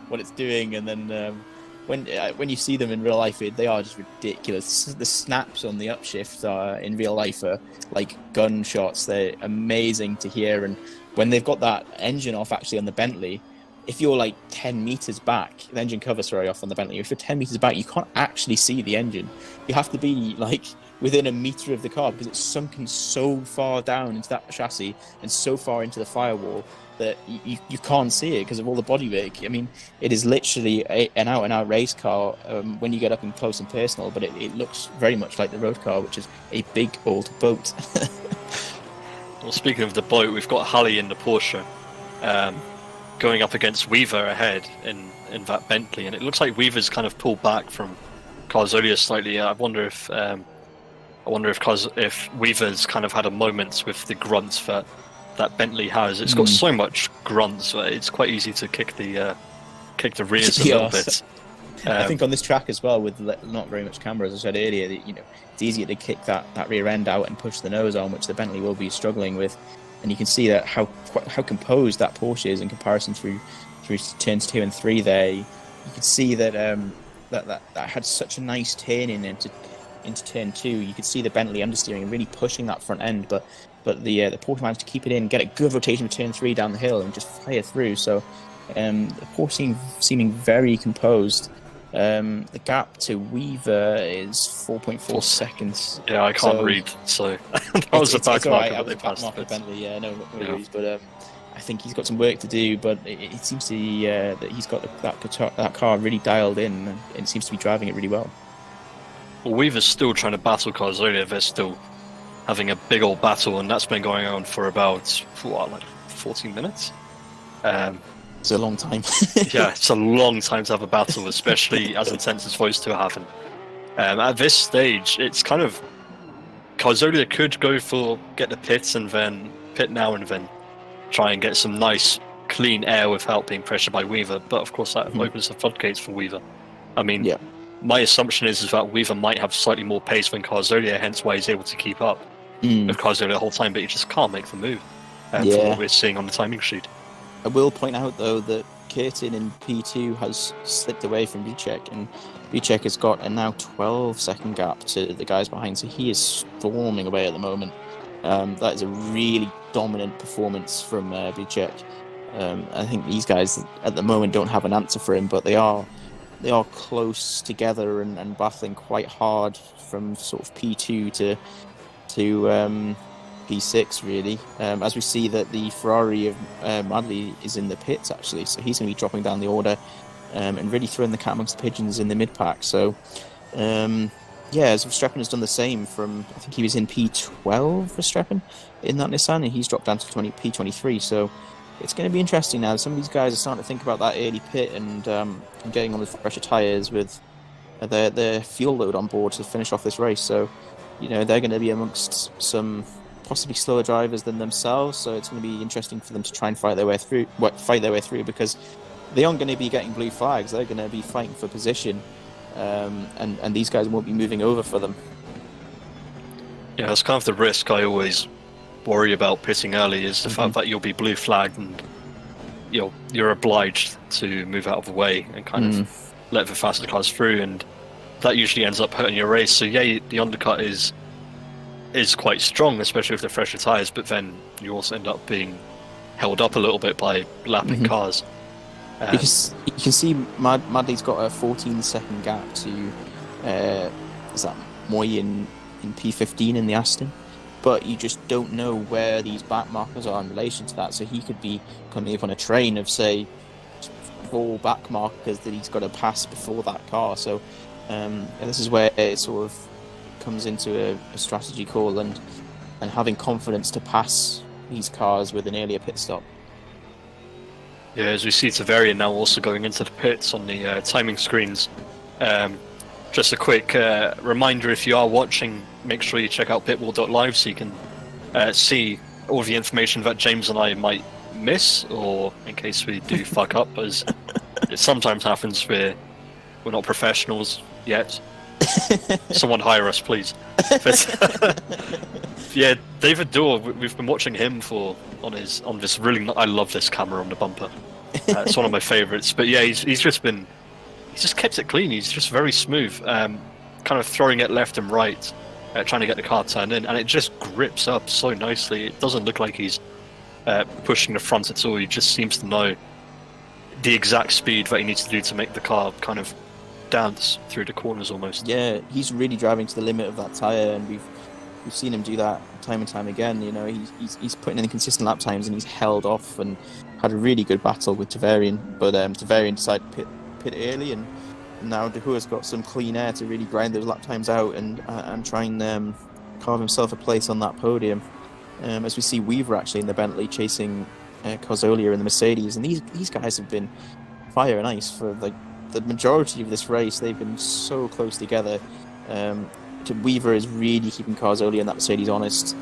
what it's doing, and then. When you see them in real life, they are just ridiculous. The snaps on the upshift in real life are like gunshots. They're amazing to hear. And when they've got that engine off, actually on the Bentley, if you're like 10 meters back, the engine cover, off on the Bentley, if you're 10 meters back, you can't actually see the engine. You have to be like within a meter of the car because it's sunken so far down into that chassis and so far into the firewall that you can't see it because of all the bodywork. I mean, it is literally an out-and-out race car when you get up and close and personal, but it looks very much like the road car, which is a big old boat. Well, speaking of the boat, we've got Halley in the Porsche going up against Weaver ahead in that Bentley, and it looks like Weaver's kind of pulled back from Carzolia slightly. I wonder if Weaver's kind of had a moment with the grunts that Bentley has. It's got so much grunt, so it's quite easy to kick the rears a little bit. I think on this track as well, with not very much camber, as I said earlier, it's easier to kick that rear end out and push the nose on, which the Bentley will be struggling with. And you can see that how composed that Porsche is in comparison through turns 2 and 3. There, you can see that that had such a nice turn into turn 2. You could see the Bentley understeering and really pushing that front end, but the Porsche managed to keep it in, get a good rotation of turn 3 down the hill, and just fire through. So the Porsche seeming very composed. The gap to Weaver is 4.4 seconds. Yeah, I can't read, so that was a back marker that they passed. Bentley, yeah, no worries. But I think he's got some work to do. But it seems to be that he's got that car really dialed in, and it seems to be driving it really well. Well, Weaver's still trying to battle Carzolia. They're still having a big old battle, and that's been going on for about 14 minutes. It's a long time. Yeah, it's a long time to have a battle, especially as intense as those two are having. At this stage, it's kind of Carzolia could go for get the pits and then pit now and then try and get some nice clean air without being pressured by Weaver, but of course that opens the floodgates for Weaver. I mean, my assumption is that Weaver might have slightly more pace than Carzolia, hence why he's able to keep up with Carzolia the whole time, but he just can't make the move from what we're seeing on the timing sheet. I will point out, though, that Curtin in P2 has slipped away from Vucek, and Vucek has got a now 12-second gap to the guys behind, so he is storming away at the moment. That is a really dominant performance from Bicek. I think these guys at the moment don't have an answer for him, but they are close together and battling quite hard from sort of P2 to P6 really. As we see that the Ferrari of Madley is in the pits actually, so he's going to be dropping down the order and really throwing the cat amongst the pigeons in the mid pack. So as Verstappen has done the same from, I think he was in P12 Verstappen in that Nissan, and he's dropped down to P23. So it's going to be interesting now. Some of these guys are starting to think about that early pit and getting on the fresher tyres with their fuel load on board to finish off this race. So, they're going to be amongst some possibly slower drivers than themselves. So it's going to be interesting for them to try and fight their way through because they aren't going to be getting blue flags. They're going to be fighting for position, and these guys won't be moving over for them. Yeah, that's kind of the risk I always worry about pitting early, is the fact that you'll be blue flagged and you're obliged to move out of the way and kind of let the faster cars through, and that usually ends up hurting your race. So the undercut is quite strong, especially with the fresher tyres, but then you also end up being held up a little bit by lapping cars. Because you can see Madley's got a 14-second gap to is that Moy in P15 in the Aston, but you just don't know where these back markers are in relation to that. So he could be coming up on a train of, say, 4 back markers that he's got to pass before that car. So this is where it sort of comes into a strategy call and having confidence to pass these cars with an earlier pit stop. Yeah, as we see Tavarian now also going into the pits on the timing screens. Just a quick reminder, if you are watching, make sure you check out pitwall.live so you can see all the information that James and I might miss, or in case we do fuck up, as it sometimes happens. We're not professionals yet. Someone hire us, please. But, yeah, David Dorr, we've been watching him on this really. I love this camera on the bumper. It's one of my favourites. But yeah, he's just kept it clean. He's just very smooth, kind of throwing it left and right, trying to get the car turned in, and it just grips up so nicely. It doesn't look like he's pushing the front at all. He just seems to know the exact speed that he needs to do to make the car kind of dance through the corners almost. Yeah, he's really driving to the limit of that tyre, and we've seen him do that time and time again. He's putting in consistent lap times, and he's held off and had a really good battle with Tavarian, but Tavarian decided to pit early, and now De Hoor's got some clean air to really grind those lap times out and try and carve himself a place on that podium. As we see Weaver actually in the Bentley chasing Carzolia in the Mercedes, and these guys have been fire and ice for the majority of this race. They've been so close together. Weaver is really keeping Carzolia and that Mercedes honest.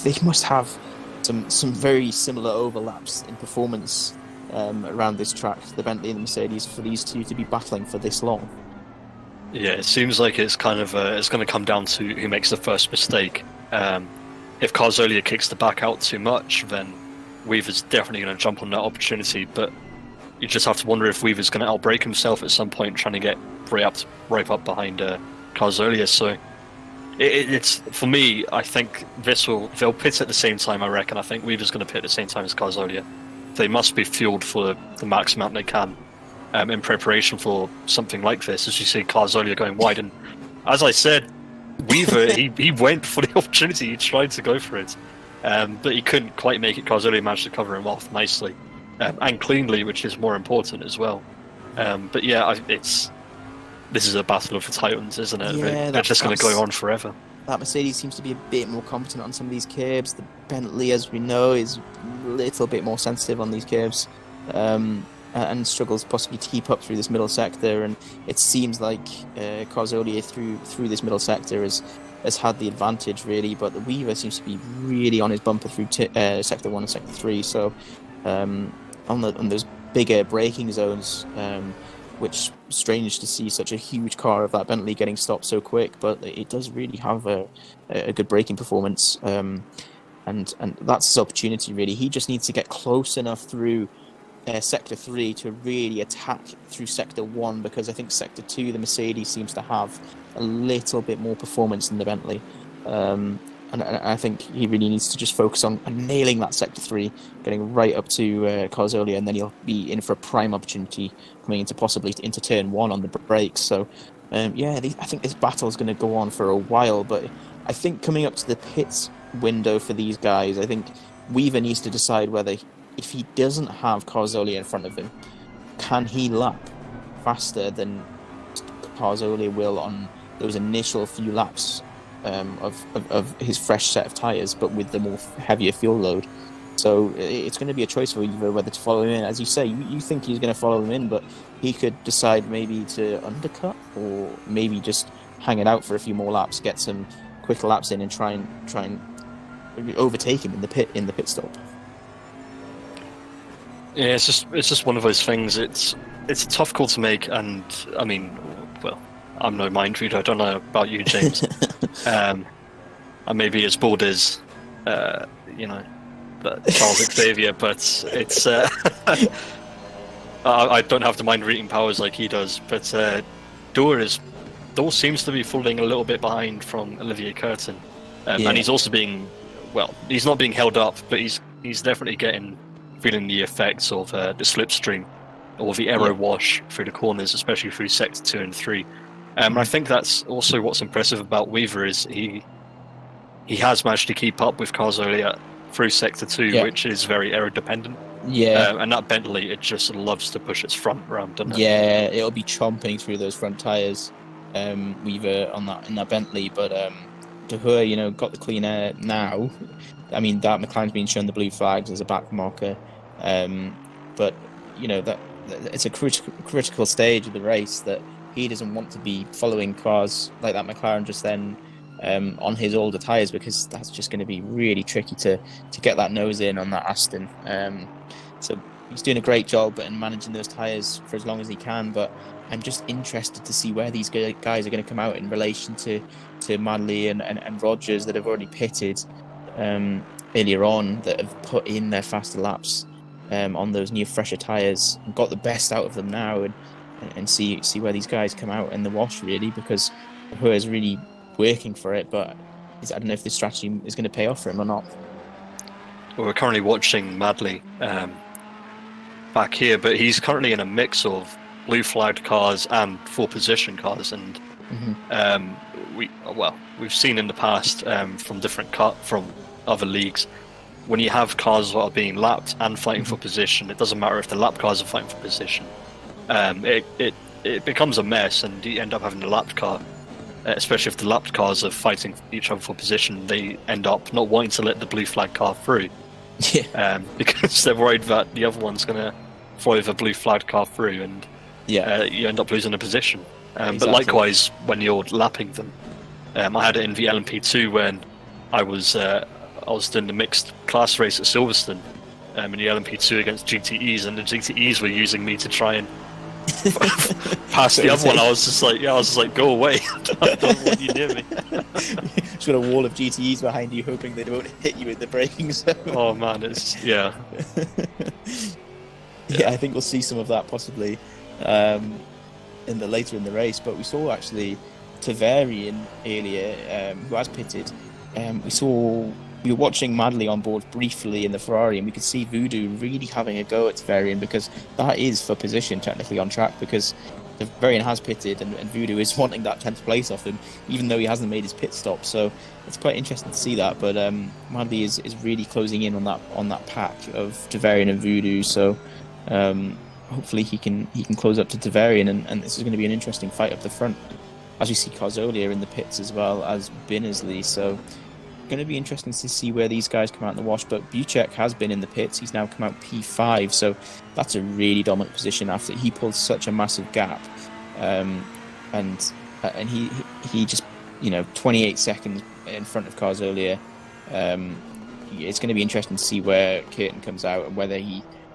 They must have some very similar overlaps in performance around this track, the Bentley and the Mercedes, for these two to be battling for this long. Yeah, it seems like it's kind of it's going to come down to who makes the first mistake. If Carzolia kicks the back out too much, then Weaver's definitely going to jump on that opportunity, but you just have to wonder if Weaver's going to outbrake himself at some point, trying to get right up behind Carzolia. So it's for me, I think they'll pit at the same time. I reckon. I think Weaver's going to pit at the same time as Carzolia. They must be fueled for the max amount they can in preparation for something like this. As you see, Carzolia going wide, and as I said, Weaver he went for the opportunity. He tried to go for it, but he couldn't quite make it. Carzolia managed to cover him off nicely. And cleanly, which is more important as well. But yeah, this is a battle of the titans, isn't it? Yeah, they're just going to go on forever. That Mercedes seems to be a bit more competent on some of these curbs. The Bentley, as we know, is a little bit more sensitive on these curbs, and struggles possibly to keep up through this middle sector. And it seems like Carzolia through this middle sector has had the advantage, really. But the Weaver seems to be really on his bumper through sector 1 and sector 3. So on those bigger braking zones, which strange to see such a huge car of that Bentley getting stopped so quick, but it does really have a good braking performance, and that's his opportunity really. He just needs to get close enough through sector 3 to really attack through sector 1, because I think sector 2 the Mercedes seems to have a little bit more performance than the Bentley, And I think he really needs to just focus on nailing that sector 3, getting right up to Carzolia, and then he'll be in for a prime opportunity coming into possibly into turn 1 on the brakes. So, I think this battle is going to go on for a while, but I think coming up to the pits window for these guys, I think Weaver needs to decide whether, if he doesn't have Carzolia in front of him, can he lap faster than Carzolia will on those initial few laps of his fresh set of tyres, but with the more heavier fuel load. So it's going to be a choice for Weaver whether to follow him in. As you say, you think he's going to follow him in, but he could decide maybe to undercut, or maybe just hang it out for a few more laps, get some quick laps in, and try and overtake him in the pit stop. Yeah, it's just one of those things. It's a tough call to make, and I mean, well, I'm no mind reader. I don't know about you, James. And maybe as bold as Charles Xavier, but it's I don't have the mind reading powers like he does. But Doer seems to be falling a little bit behind from Olivier Curtin, and he's also he's not being held up, but he's definitely feeling the effects of the slipstream or the aero wash through the corners, especially through sector 2 and 3. I think that's also what's impressive about Weaver is he has managed to keep up with Carzolia through sector 2, which is very aero dependent. And that Bentley, it just loves to push its front round, doesn't it? Yeah, it'll be chomping through those front tyres, Weaver in that Bentley, but De Hoor, got the clean air now. I mean, that McLaren's been shown the blue flags as a back marker, but that it's a critical stage of the race that he doesn't want to be following cars like that McLaren just then on his older tyres, because that's just going to be really tricky to get that nose in on that Aston. So he's doing a great job in managing those tyres for as long as he can, but I'm just interested to see where these guys are going to come out in relation to Madley and Rogers that have already pitted earlier on, that have put in their faster laps on those new fresher tyres and got the best out of them now, and see where these guys come out in the wash, really, because Hu is really working for it, but I don't know if this strategy is going to pay off for him or not. Well, we're currently watching Madley back here, but he's currently in a mix of blue flagged cars and full position cars, and we've seen in the past from other leagues, when you have cars that are being lapped and fighting for position, it doesn't matter if the lap cars are fighting for position. It becomes a mess, and you end up having a lapped car, especially if the lapped cars are fighting each other for position. They end up not wanting to let the blue flag car through, because they're worried that the other one's going to fly the blue flag car through, and you end up losing a position. But likewise, when you're lapping them, I had it in the LMP2 when I was doing the mixed class race at Silverstone, in the LMP2 against GT3's, and the GT3's were using me to try and pass the other one. I was just like, go away. I don't want you near me. Just got a wall of GTEs behind you, hoping they don't hit you with the braking zone. Oh man, it's I think we'll see some of that possibly later in the race. But we saw actually Tavarian earlier, who has pitted. We were watching Madley on board briefly in the Ferrari, and we could see Voodoo really having a go at Tavarian, because that is for position technically on track, because Tavarian has pitted and Voodoo is wanting that 10th place off him, even though he hasn't made his pit stop. So it's quite interesting to see that. But Madley is really closing in on that pack of Tavarian and Voodoo. So hopefully he can close up to Tavarian, and this is going to be an interesting fight up the front, as we see Carzolia in the pits as well as Binnersley. So going to be interesting to see where these guys come out in the wash. But Buchek has been in the pits. He's now come out P5, so that's a really dominant position after he pulled such a massive gap, and he just 28 seconds in front of Carzolia. It's going to be interesting to see where Curtin comes out and whether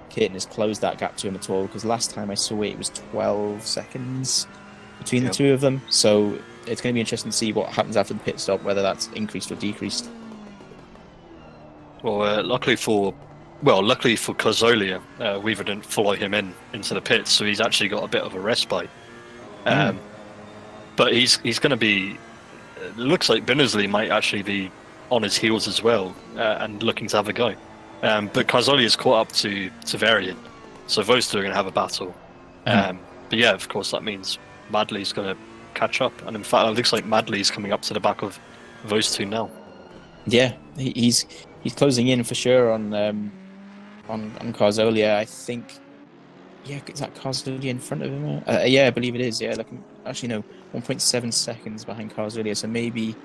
Curtin has closed that gap to him at all, because last time I saw it was 12 seconds between the two of them. So it's going to be interesting to see what happens after the pit stop, whether that's increased or decreased. Well, luckily for Carzolia, Weaver didn't follow him into the pits, so he's actually got a bit of a respite. But he's going to be. It looks like Binnersley might actually be on his heels as well and looking to have a go. But Carzoli is caught up to Varian, so those two are going to have a battle. But yeah, of course, that means Madley's going to catch up, and in fact, it looks like Madley's coming up to the back of those two now. Yeah, he's closing in for sure on Carzoli. I think. Yeah, is that Carzoli in front of him? Yeah, I believe it is. Yeah, actually no, 1.7 seconds behind Carzoli. So maybe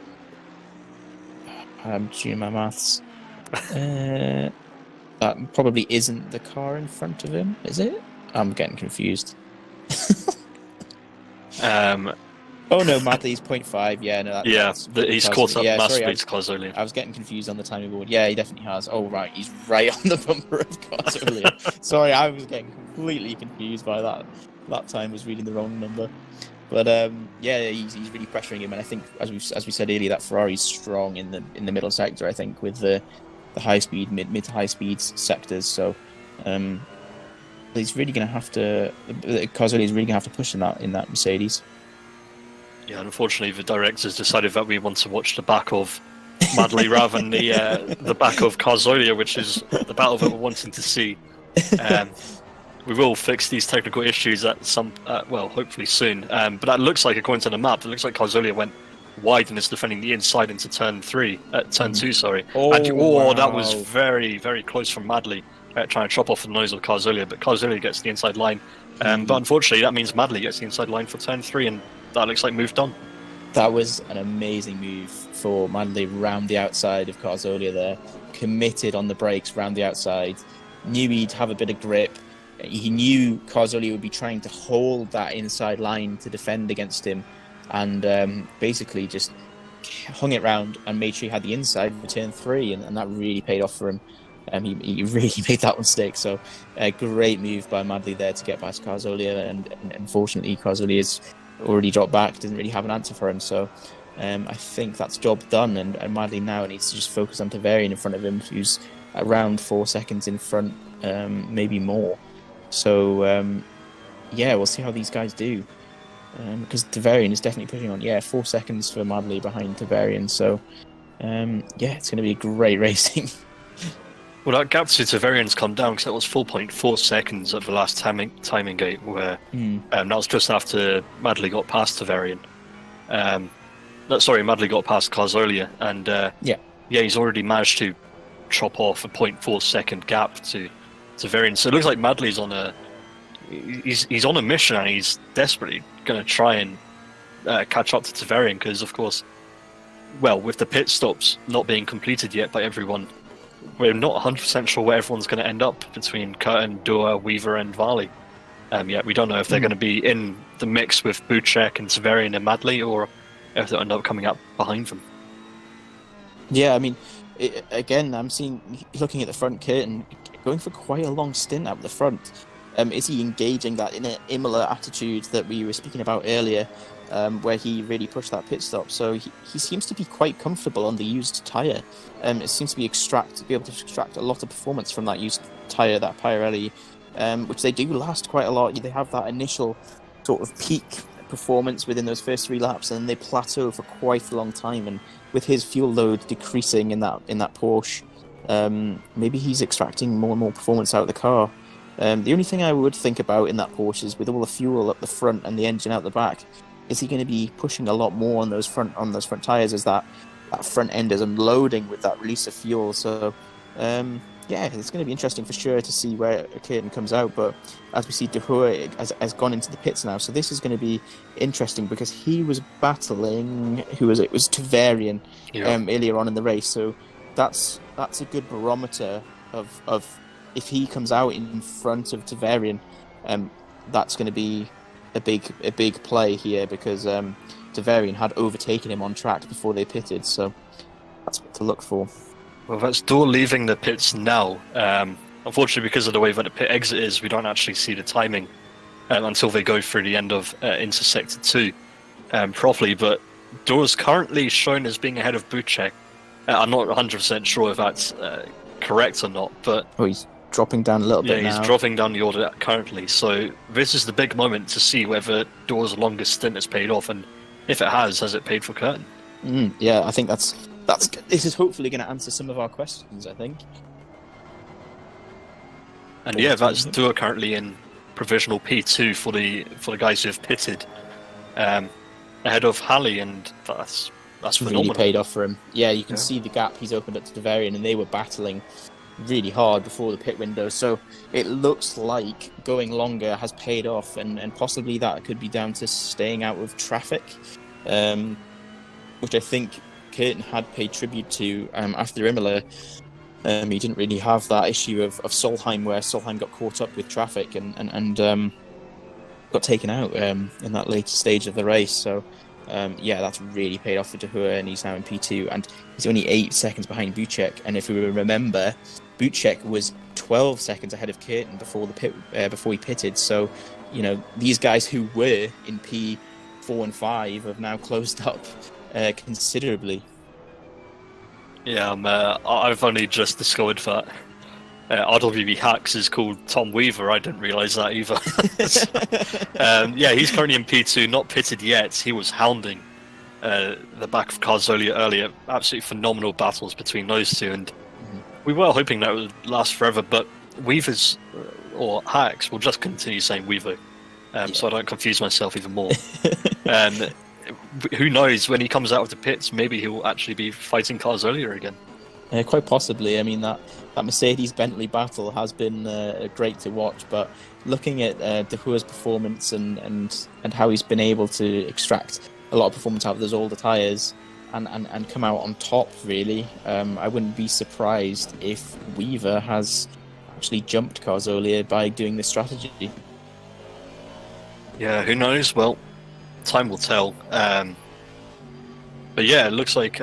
I'm doing my maths. That probably isn't the car in front of him, is it? I'm getting confused. Oh no, Madley's 0.5. Yeah, no. He's caught up massively to Carzoli. I was getting confused on the timing board. Yeah, he definitely has. Oh right, he's right on the bumper of Carzoli. Sorry, I was getting completely confused by that. That time was reading the wrong number. But yeah, he's really pressuring him, and I think as we said earlier, that Ferrari's strong in the middle sector. I think with the high speed, mid to high speed sectors. So he's really going to have to. Carzoli is really going to have to push in that Mercedes. Yeah, unfortunately, the directors decided that we want to watch the back of Madley rather than the back of Carzoli, which is the battle that we're wanting to see. We will fix these technical issues at hopefully soon. But that looks like, according to the map, it looks like Carzoli went wide and is defending the inside into turn 2. Sorry. Wow. That was very, very close from Madley, trying to chop off the nose of Carzoli, but Carzoli gets the inside line. But unfortunately, that means Madley gets the inside line for turn 3, and that looks like moved on. That was an amazing move for Madley round the outside of Carzoli there. Committed on the brakes round the outside. Knew he'd have a bit of grip. He knew Carzoli would be trying to hold that inside line to defend against him, and basically just hung it round and made sure he had the inside for turn 3, and that really paid off for him. He really made that one stick. So a great move by Madley there to get past Carzoli, and unfortunately Carzoli is already dropped back, didn't really have an answer for him. So I think that's job done, and Madley now needs to just focus on Tavarian in front of him, who's around 4 seconds in front, maybe more. So yeah, we'll see how these guys do, because Tavarian is definitely pushing on. Yeah, 4 seconds for Madley behind Tavarian. So yeah, it's going to be great racing. Well, that gap to Tavarian's come down, because that was 4.4 seconds at the last timing gate, where that was just after Madley got past Tavarian. Madley got past Carzoli, and he's already managed to chop off a 0.4 second gap to Tavarian. So it looks like Madley's on he's on a mission, and he's desperately going to try and catch up to Tavarian, because of course, with the pit stops not being completed yet by everyone, we're not 100% sure where everyone's going to end up between Curtin, Dua, Weaver, and Varley. Yet we don't know if they're going to be in the mix with Buchek and Tavarian and Madley, or if they'll end up coming up behind them. Yeah, I mean, again, I'm looking at the front curtain, going for quite a long stint out the front. Is he engaging that in an Imola attitude that we were speaking about earlier, where he really pushed that pit stop? So he seems to be quite comfortable on the used tyre. It seems to be able to extract a lot of performance from that used tyre, that Pirelli, which they do last quite a lot. They have that initial sort of peak performance within those first 3 laps, and they plateau for quite a long time. And with his fuel load decreasing in that Porsche, maybe he's extracting more and more performance out of the car. The only thing I would think about in that Porsche is, with all the fuel up the front and the engine out the back, is he going to be pushing a lot more on those front tyres as that front end is unloading with that release of fuel? So yeah, it's going to be interesting for sure to see where Curtin comes out. But as we see, De Hoer has gone into the pits now, so this is going to be interesting, because he was battling it was Tavarian earlier on in the race. So that's a good barometer of if he comes out in front of Tavarian, that's going to be a big play here, because Tavarian had overtaken him on track before they pitted. So that's what to look for. Well, that's Dole leaving the pits now. Unfortunately, because of the way that the pit exit is, we don't actually see the timing until they go through the end of into Sector 2 properly. But Dole's currently shown as being ahead of Buchek. I'm not 100% sure if that's correct or not, but he's dropping down a little bit now. Yeah, he's dropping down the order currently. So this is the big moment to see whether Dole's longest stint has paid off, and if it has it paid for Curtin? Yeah, I think that's This is hopefully going to answer some of our questions, I think. And yeah, that's Dua currently in provisional P2 for the guys who have pitted, ahead of Halley, and that's phenomenal. Really paid off for him. Yeah, you can see the gap he's opened up to Deverian, and they were battling really hard before the pit window. So it looks like going longer has paid off, and possibly that could be down to staying out of traffic, which I think Curtin had paid tribute to after Imola. He didn't really have that issue of Solheim, where Solheim got caught up with traffic and got taken out in that later stage of the race. So that's really paid off for Dahua, and he's now in P2, and he's only 8 seconds behind Buchek. And if we remember, Buchek was 12 seconds ahead of Curtin before he pitted. So, these guys who were in P4 and 5 have now closed up considerably. Yeah, I've only just discovered that RWB Hacks is called Tom Weaver. I didn't realise that either. He's currently in P2, not pitted yet. He was hounding the back of Carzolia earlier. Absolutely phenomenal battles between those two, and we were hoping that would last forever, but Weavers, or Hacks, will just continue saying Weaver, so I don't confuse myself even more. Who knows, when he comes out of the pits, maybe he'll actually be fighting Carzolia again. Quite possibly. I mean, that Mercedes-Bentley battle has been great to watch, but looking at Dahua's performance and how he's been able to extract a lot of performance out of the Zolder tyres and come out on top, really, I wouldn't be surprised if Weaver has actually jumped Carzolia by doing this strategy. Yeah, who knows? Well, time will tell. But yeah, it looks like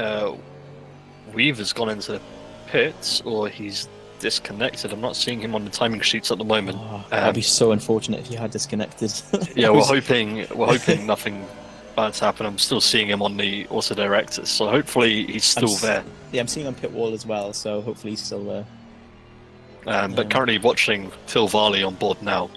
Weaver's gone into pits, or he's disconnected. I'm not seeing him on the timing sheets at the moment. That'd be so unfortunate if he had disconnected. Yeah, we're hoping nothing bad's happened. I'm still seeing him on the auto directors, so hopefully he's still there. Yeah, I'm seeing him on pit wall as well, so hopefully he's still there. But currently watching Phil Varley on board now,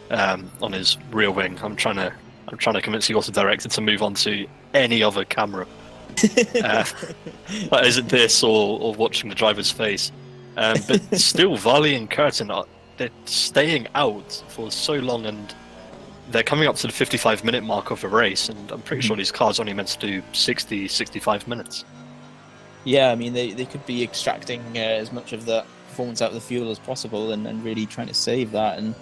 on his rear wing. I'm trying to convince the auto director to move on to any other camera. That isn't this or watching the driver's face. But still, Varley and Curtin they're staying out for so long, and they're coming up to the 55-minute mark of a race, and I'm pretty sure these cars only meant to do 65 minutes. Yeah, I mean, they could be extracting as much of that performance out of the fuel as possible, and really trying to save that and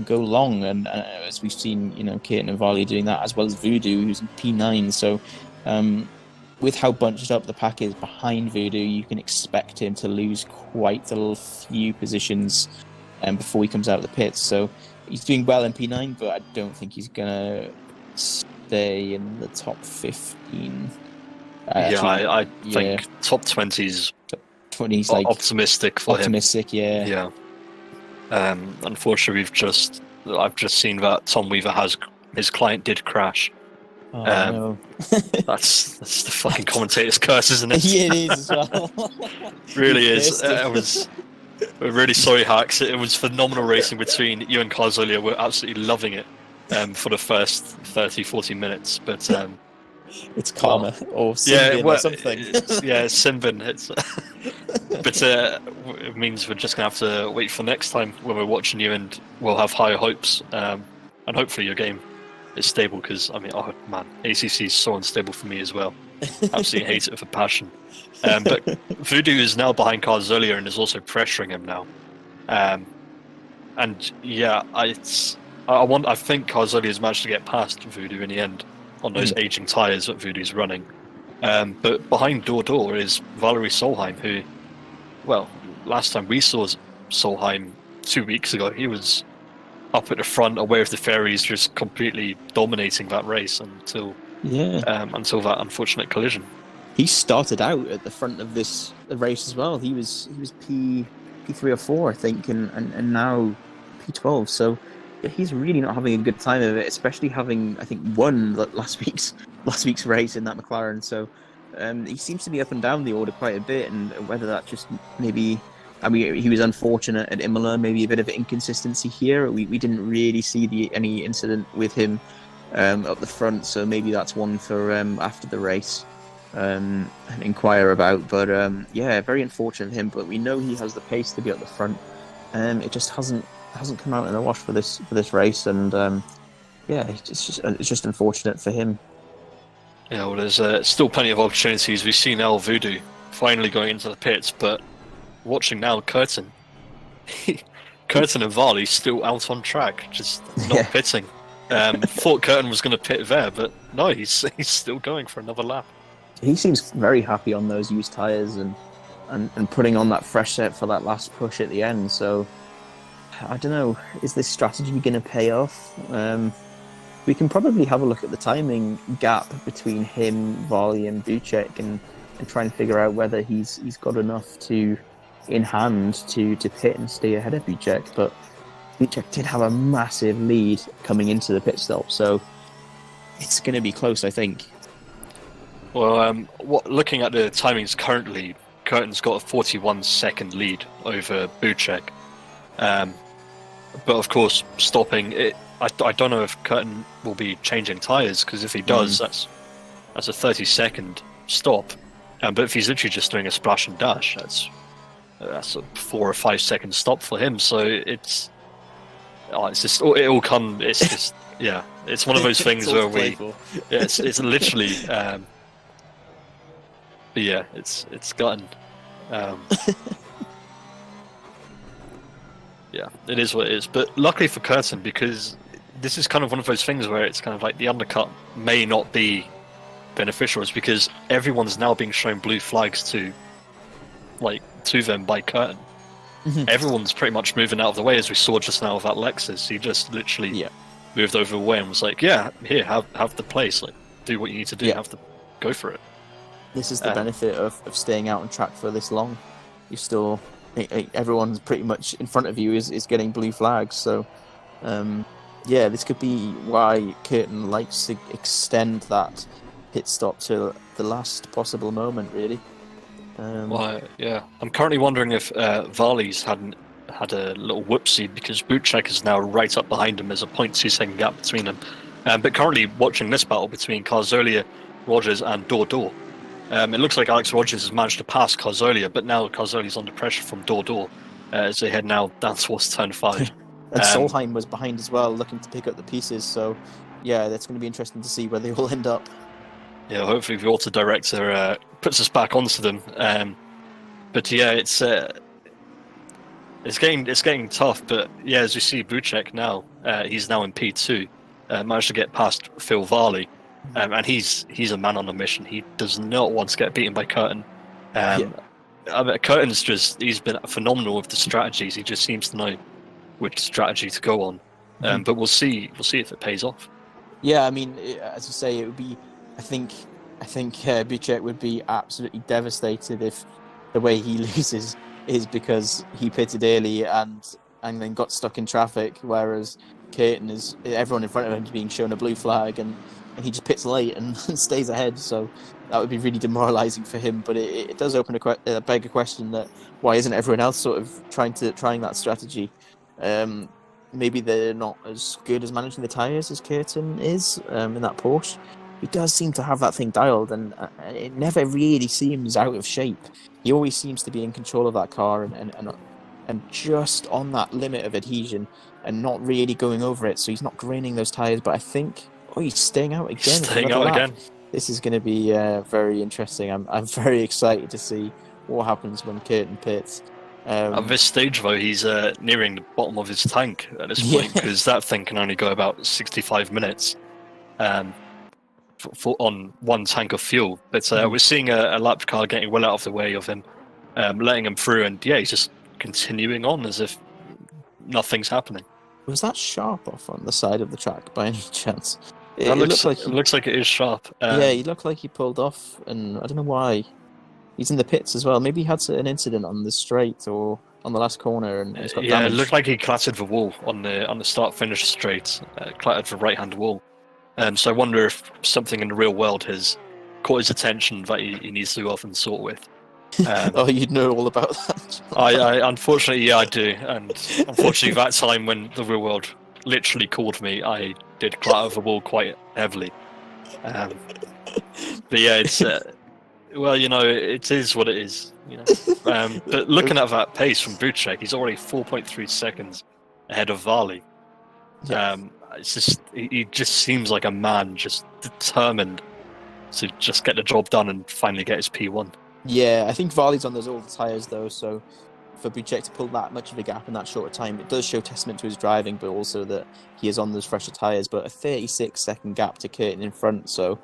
go long. And as we've seen, Curtin and Varley doing that, as well as Voodoo, who's in P9. So with how bunched up the pack is behind Voodoo, you can expect him to lose quite a few positions before he comes out of the pits. So he's doing well in P9, but I don't think he's going to stay in the top 15. I think top 20's 20's optimistic for him. Optimistic, yeah. Unfortunately, I've just seen that Tom Weaver his client did crash. Oh, no. That's the fucking commentator's curse, isn't it? Yeah, it is as well. Really is. We're really sorry, Hacks. It was phenomenal racing between you and Carzolia. We're absolutely loving it for the first 30-40 minutes, but it's karma or Sinbin or something. It's Sinbin. But it means we're just gonna have to wait for next time when we're watching you, and we'll have higher hopes. And hopefully your game is stable, because ACC is so unstable for me as well. Absolutely hate it with a passion. But Voodoo is now behind Carzolia and is also pressuring him now. And yeah, I think Carzolia has managed to get past Voodoo in the end on those aging tyres that Voodoo's running. But behind Door is Valerie Solheim, who, well, last time we saw Solheim 2 weeks ago, he was up at the front, away of the ferries, just completely dominating that race until that unfortunate collision. He started out at the front of the race as well. He was P3 or 4, I think, and now P12. So he's really not having a good time of it, especially having, I think, won last week's race in that McLaren. So he seems to be up and down the order quite a bit, and whether that just maybe, I mean, he was unfortunate at Imola, maybe a bit of inconsistency here. We didn't really see any incident with him up the front, so maybe that's one for after the race. and inquire about. But yeah, very unfortunate of him. But we know he has the pace to be at the front. It just hasn't come out in the wash for this race, and yeah, it's just unfortunate for him. Yeah, well, there's still plenty of opportunities. We've seen El Voodoo finally going into the pits, but watching now, Curtin and Varley still out on track, just not pitting. Thought Curtin was going to pit there, but no, he's still going for another lap. He seems very happy on those used tyres and putting on that fresh set for that last push at the end. So I don't know, is this strategy going to pay off? We can probably have a look at the timing gap between him, Varley, and Buchek, and try and figure out whether he's got enough in hand to pit and stay ahead of Buchek. But Buchek did have a massive lead coming into the pit stop, so it's going to be close, I think. Well, looking at the timings currently, Curtin's got a 41-second lead over Buchek. But of course, stopping it. I don't know if Curtin will be changing tyres, because if he does, that's a 30-second stop. But if he's literally just doing a splash and dash, that's a 4 or 5 second stop for him. So it's just it all come. It's just yeah. It's one of those things where it's literally yeah. It's gotten. Yeah, it is what it is. But luckily for Curtin, because this is kind of one of those things where it's kind of like the undercut may not be beneficial, is because everyone's now being shown blue flags to them by Curtin. Everyone's pretty much moving out of the way, as we saw just now with that Lexus. He just literally moved over the way and was like, "Yeah, here, have the place. Like, do what you need to do. Have to go for it." This is the benefit of staying out on track for this long. You still. Everyone's pretty much in front of you is getting blue flags, so yeah, this could be why Curtin likes to extend that pit stop to the last possible moment, really. Well, yeah, I'm currently wondering if Varley's had a little whoopsie, because Buchek is now right up behind him. There's a 0.2 second gap between them, but currently watching this battle between Carzolia, Rogers, and Dor. It looks like Alex Rogers has managed to pass Carzolia, but now Carzolia's under pressure from Dor as they head now down towards turn 5. And Solheim was behind as well, looking to pick up the pieces. So, yeah, that's going to be interesting to see where they all end up. Yeah, hopefully the auto director puts us back onto them. But yeah, it's getting tough. But yeah, as you see, Buchek now, he's now in P2, managed to get past Phil Varley. And he's a man on a mission. He does not want to get beaten by Curtin. I mean, Curtin's he's been phenomenal with the strategies. He just seems to know which strategy to go on. But we'll see if it pays off. Yeah, I mean, as you say, it would be. I think Buchek would be absolutely devastated if the way he loses is because he pitted early and then got stuck in traffic, whereas Curtin everyone in front of him is being shown a blue flag and he just pits late and stays ahead. So that would be really demoralising for him. But it does open a beg a question that why isn't everyone else sort of trying that strategy? Maybe they're not as good as managing the tyres as Curtin is in that Porsche. He does seem to have that thing dialed, and it never really seems out of shape. He always seems to be in control of that car and just on that limit of adhesion and not really going over it. So he's not graining those tyres. But I think he's staying out again. This is going to be very interesting. I'm very excited to see what happens when Curtin pits. At this stage, though, he's nearing the bottom of his tank at this point, because that thing can only go about 65 minutes on one tank of fuel. But we're seeing a lap car getting well out of the way of him, letting him through, and yeah, he's just continuing on as if nothing's happening. Was that Sharp off on the side of the track by any chance? It looks like it is Sharp. Yeah, he looked like he pulled off, and I don't know why. He's in the pits as well. Maybe he had an incident on the straight or on the last corner, and he's got damage. It looked like he clattered the wall on the start-finish straight, clattered the right-hand wall. So I wonder if something in the real world has caught his attention that he needs to go off and sort with. You'd know all about that. I unfortunately, I do, and unfortunately, that time when the real world literally called me, I did clatter the wall quite heavily. But yeah, Well, it is what it is. But looking at that pace from Buchek, he's already 4.3 seconds ahead of Varley. Yeah. It's just he just seems like a man just determined to just get the job done and finally get his P1. Yeah, I think Varley's on those older tyres though, so for Buchek to pull that much of a gap in that short time, it does show testament to his driving, but also that he is on those fresher tyres. But a 36-second gap to Curtin in front, so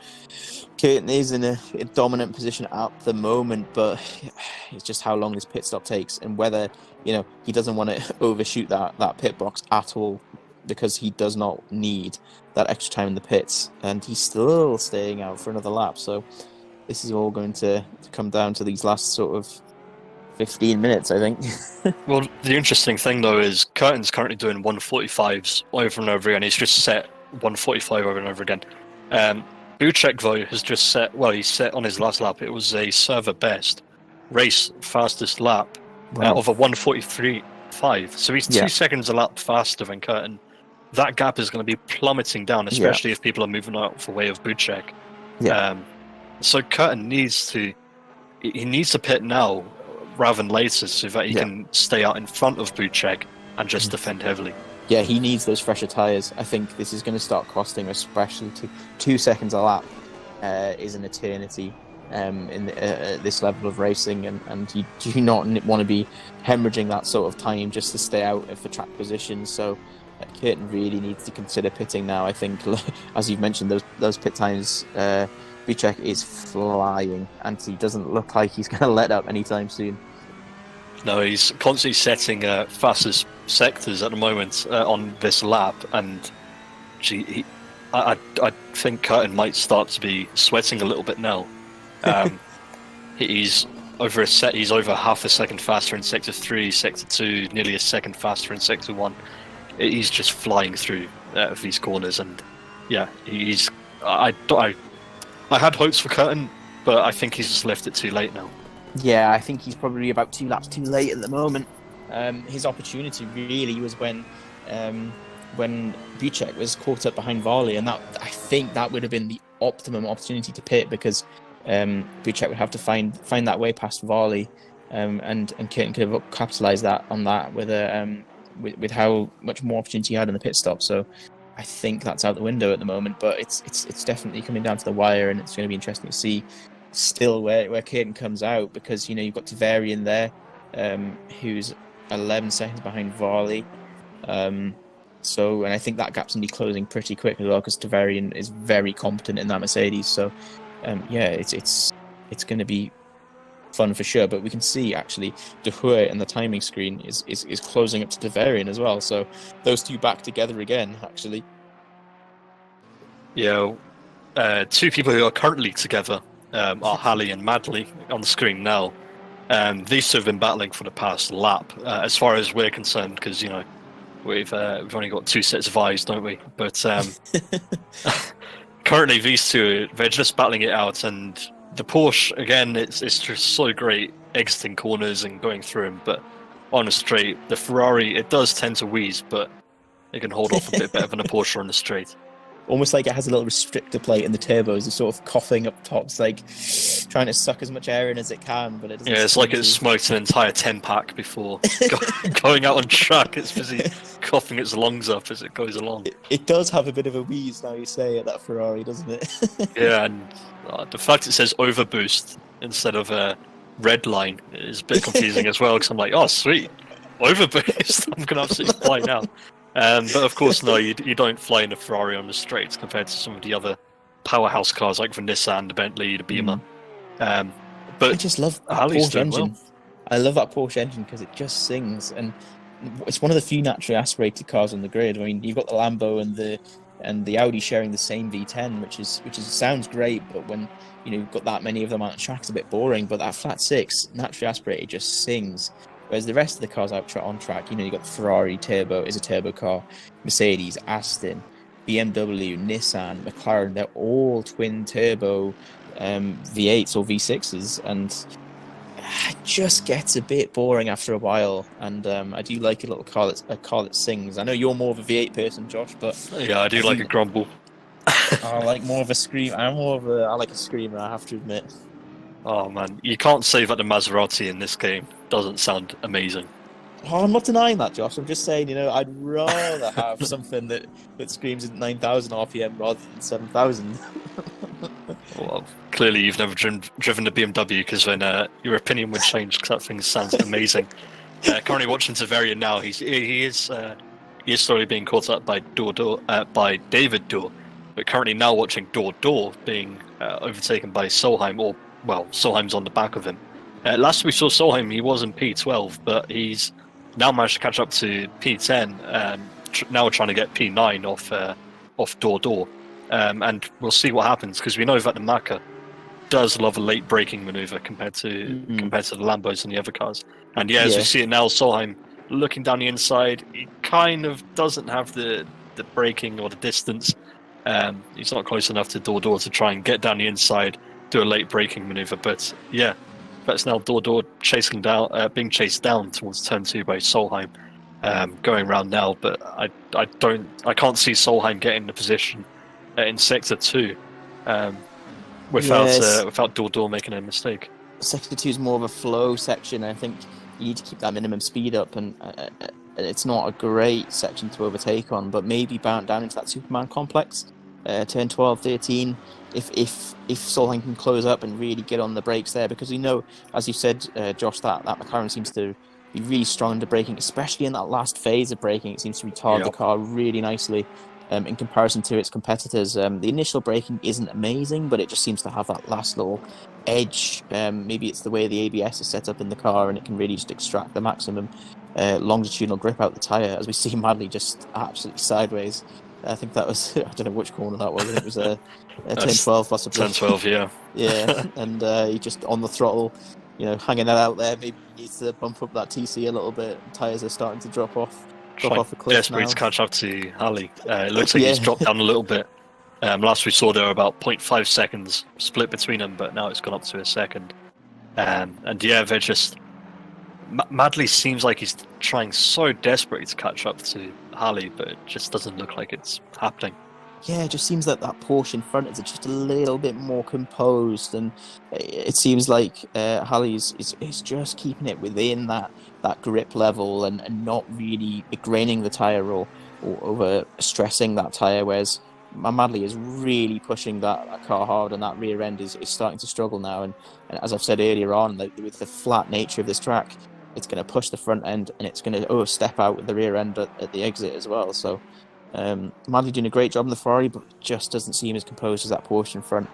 Curtin is in a dominant position at the moment, but it's just how long this pit stop takes and whether he doesn't want to overshoot that pit box at all, because he does not need that extra time in the pits, and he's still staying out for another lap. So this is all going to come down to these last sort of 15 minutes, I think. Well, the interesting thing though is Curtin's currently doing 145s over and over again. He's just set 145 over and over again. Buchek though has just set, he set on his last lap, it was a server best race fastest lap of a 143.5. So he's 2 seconds a lap faster than Curtin. That gap is going to be plummeting down, especially if people are moving out for way of Buchek. So Curtin needs to pit now rather than later, so that he can stay out in front of Buchek and just defend heavily. Yeah, he needs those fresher tyres. I think this is going to start costing, especially 2 seconds a lap is an eternity in this level of racing, and you do not want to be hemorrhaging that sort of time just to stay out of the track position. So Curtin really needs to consider pitting now. I think, as you've mentioned, those pit times, Buchek is flying, and he doesn't look like he's going to let up anytime soon. No, he's constantly setting fastest sectors at the moment on this lap, and I think Curtin might start to be sweating a little bit now. He's over half a second faster in sector 3, sector 2, nearly a second faster in sector 1. He's just flying through these corners, and I had hopes for Curtin, but I think he's just left it too late now. Yeah, I think he's probably about 2 laps too late at the moment. His opportunity really was when Buchek was caught up behind Varley, and I think that would have been the optimum opportunity to pit, because Buchek would have to find that way past Varley, and Curtin could have capitalised on that with how much more opportunity he had in the pit stop. So I think that's out the window at the moment, but it's definitely coming down to the wire, and it's going to be interesting to see still where Curtin comes out, because you've got Tavarian there, who's 11 seconds behind Varley. And I think that gap's going to be closing pretty quick as well, because Tavarian is very competent in that Mercedes. So it's going to be fun for sure. But we can see actually De Hoey and the timing screen is closing up to Tavarian as well. So those two back together again, actually. Yeah, 2 people who are currently together are Halley and Madley on the screen now. These two have been battling for the past lap, as far as we're concerned, because we've only got 2 sets of eyes, don't we? But currently these two, they're just battling it out, and the Porsche again, it's just so great exiting corners and going through them. But on a straight, the Ferrari, it does tend to wheeze, but it can hold off a bit better than a Porsche on the straight. Almost like it has a little restrictor plate in the turbos. It's sort of coughing up top. It's like trying to suck as much air in as it can, but it doesn't. Yeah, it's like it's smoked an entire 10-pack before going out on track. It's busy coughing its lungs up as it goes along. It does have a bit of a wheeze now you say it, that Ferrari, doesn't it? Yeah, and the fact it says overboost instead of a red line is a bit confusing as well, because I'm like, oh, sweet, overboost. I'm going to absolutely fly now. But of course, no, you don't fly in a Ferrari on the straights compared to some of the other powerhouse cars like the Nissan, the Bentley, the Beamer. But I just love that Porsche engine. Well. I love that Porsche engine because it just sings, and it's one of the few naturally aspirated cars on the grid. I mean, you've got the Lambo and the Audi sharing the same V10, which sounds great, but when you've got that many of them on the track, it's a bit boring. But that flat 6 naturally aspirated just sings. Whereas the rest of the cars out on track, you've got the Ferrari Turbo is a turbo car, Mercedes, Aston, BMW, Nissan, McLaren, they're all twin turbo V8s or V6s, and it just gets a bit boring after a while. And I do like a car that sings. I know you're more of a V8 person, Josh, but yeah, I do like a grumble. I like more of a scream. I like a screamer, I have to admit. Oh man, you can't say that the Maserati in this game doesn't sound amazing. Oh, I'm not denying that, Josh. I'm just saying, I'd rather have something that screams at 9,000 RPM rather than 7,000. Well, clearly you've never driven a BMW because then your opinion would change because that thing sounds amazing. Currently watching Zaverian now, he is slowly being caught up by by David Dorr, but currently now watching Dorr being overtaken by Solheim, or well, Solheim's on the back of him. Last we saw Solheim, he was in P12, but he's now managed to catch up to P10. Now trying to get P9 off Dorr. And we'll see what happens because we know that the Maka does love a late braking maneuver compared to the Lambos and the other cars. And as we see it now, Solheim looking down the inside, he kind of doesn't have the braking or the distance. He's not close enough to Dorr to try and get down the inside, do a late braking maneuver. But that's now Dorr being chased down towards turn 2 by Solheim, going around now. But I can't see Solheim getting the position in sector 2 without Dorr making a mistake. Sector 2 is more of a flow section. I think you need to keep that minimum speed up, and it's not a great section to overtake on, but maybe bound down into that Superman complex, turn 12, 13, if Solheim can close up and really get on the brakes there, because we know, as you said, Josh, that McLaren seems to be really strong into braking, especially in that last phase of braking. It seems to retard the car really nicely. In comparison to its competitors. The initial braking isn't amazing, but it just seems to have that last little edge. Maybe it's the way the ABS is set up in the car, and it can really just extract the maximum longitudinal grip out the tyre, as we see Madley just absolutely sideways. I think that was, I don't know which corner that was, I think it was a 10-12 possibly. 10-12, yeah. Yeah, and he just on the throttle, hanging that out there. Maybe he needs to bump up that TC a little bit. Tyres are starting to drop off a cliff desperate to catch up to Halley. It looks like he's dropped down a little bit. Last we saw there were about 0.5 seconds split between them, but now it's gone up to a second. They're just... Madley seems like he's trying so desperately to catch up to Halley, but it just doesn't look like it's happening. Yeah, it just seems that Porsche in front is just a little bit more composed, and it seems like Halley is just keeping it within that grip level and not really graining the tyre or over stressing that tyre, whereas Madley is really pushing that car hard, and that rear end is starting to struggle now. And as I've said earlier on, with the flat nature of this track, it's going to push the front end, and it's going to step out with the rear end at the exit as well. So Madley doing a great job in the Ferrari, but just doesn't seem as composed as that Porsche in front.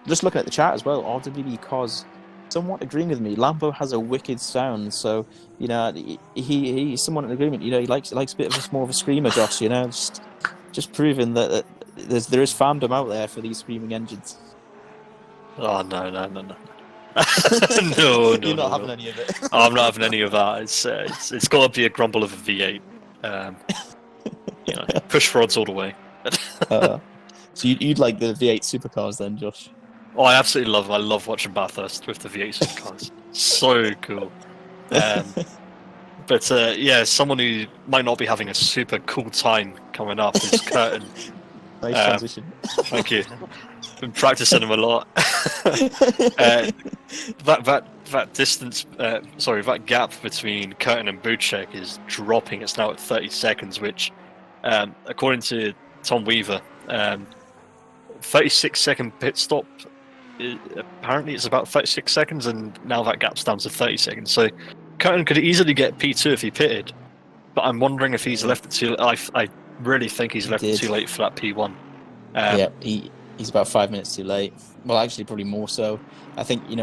Just looking at the chat as well, RWB cause somewhat agreeing with me. Lambo has a wicked sound, so he's somewhat in agreement. He likes a bit of more of a screamer, Josh. Just proving that there is fandom out there for these screaming engines. Oh no! No, You're not having any of it. I'm not having any of that. It's got to be a grumble of a V8. Push rods all the way. So you'd like the V8 supercars then, Josh? Oh, I absolutely love them. I love watching Bathurst with the V8 supercars. So cool. But someone who might not be having a super cool time coming up is Curtin. Nice transition. Thank you. Been practicing them a lot. That distance, that gap between Curtin and Buchek is dropping. It's now at 30 seconds, which, according to Tom Weaver, 36-second pit stop. Apparently, it's about 36 seconds, and now that gap's down to 30 seconds. So, Curtin could easily get P2 if he pitted, but I'm wondering if he's left it too. I really think he's left it too late for that P1. He's about 5 minutes too late. Well, actually, probably more so. I think when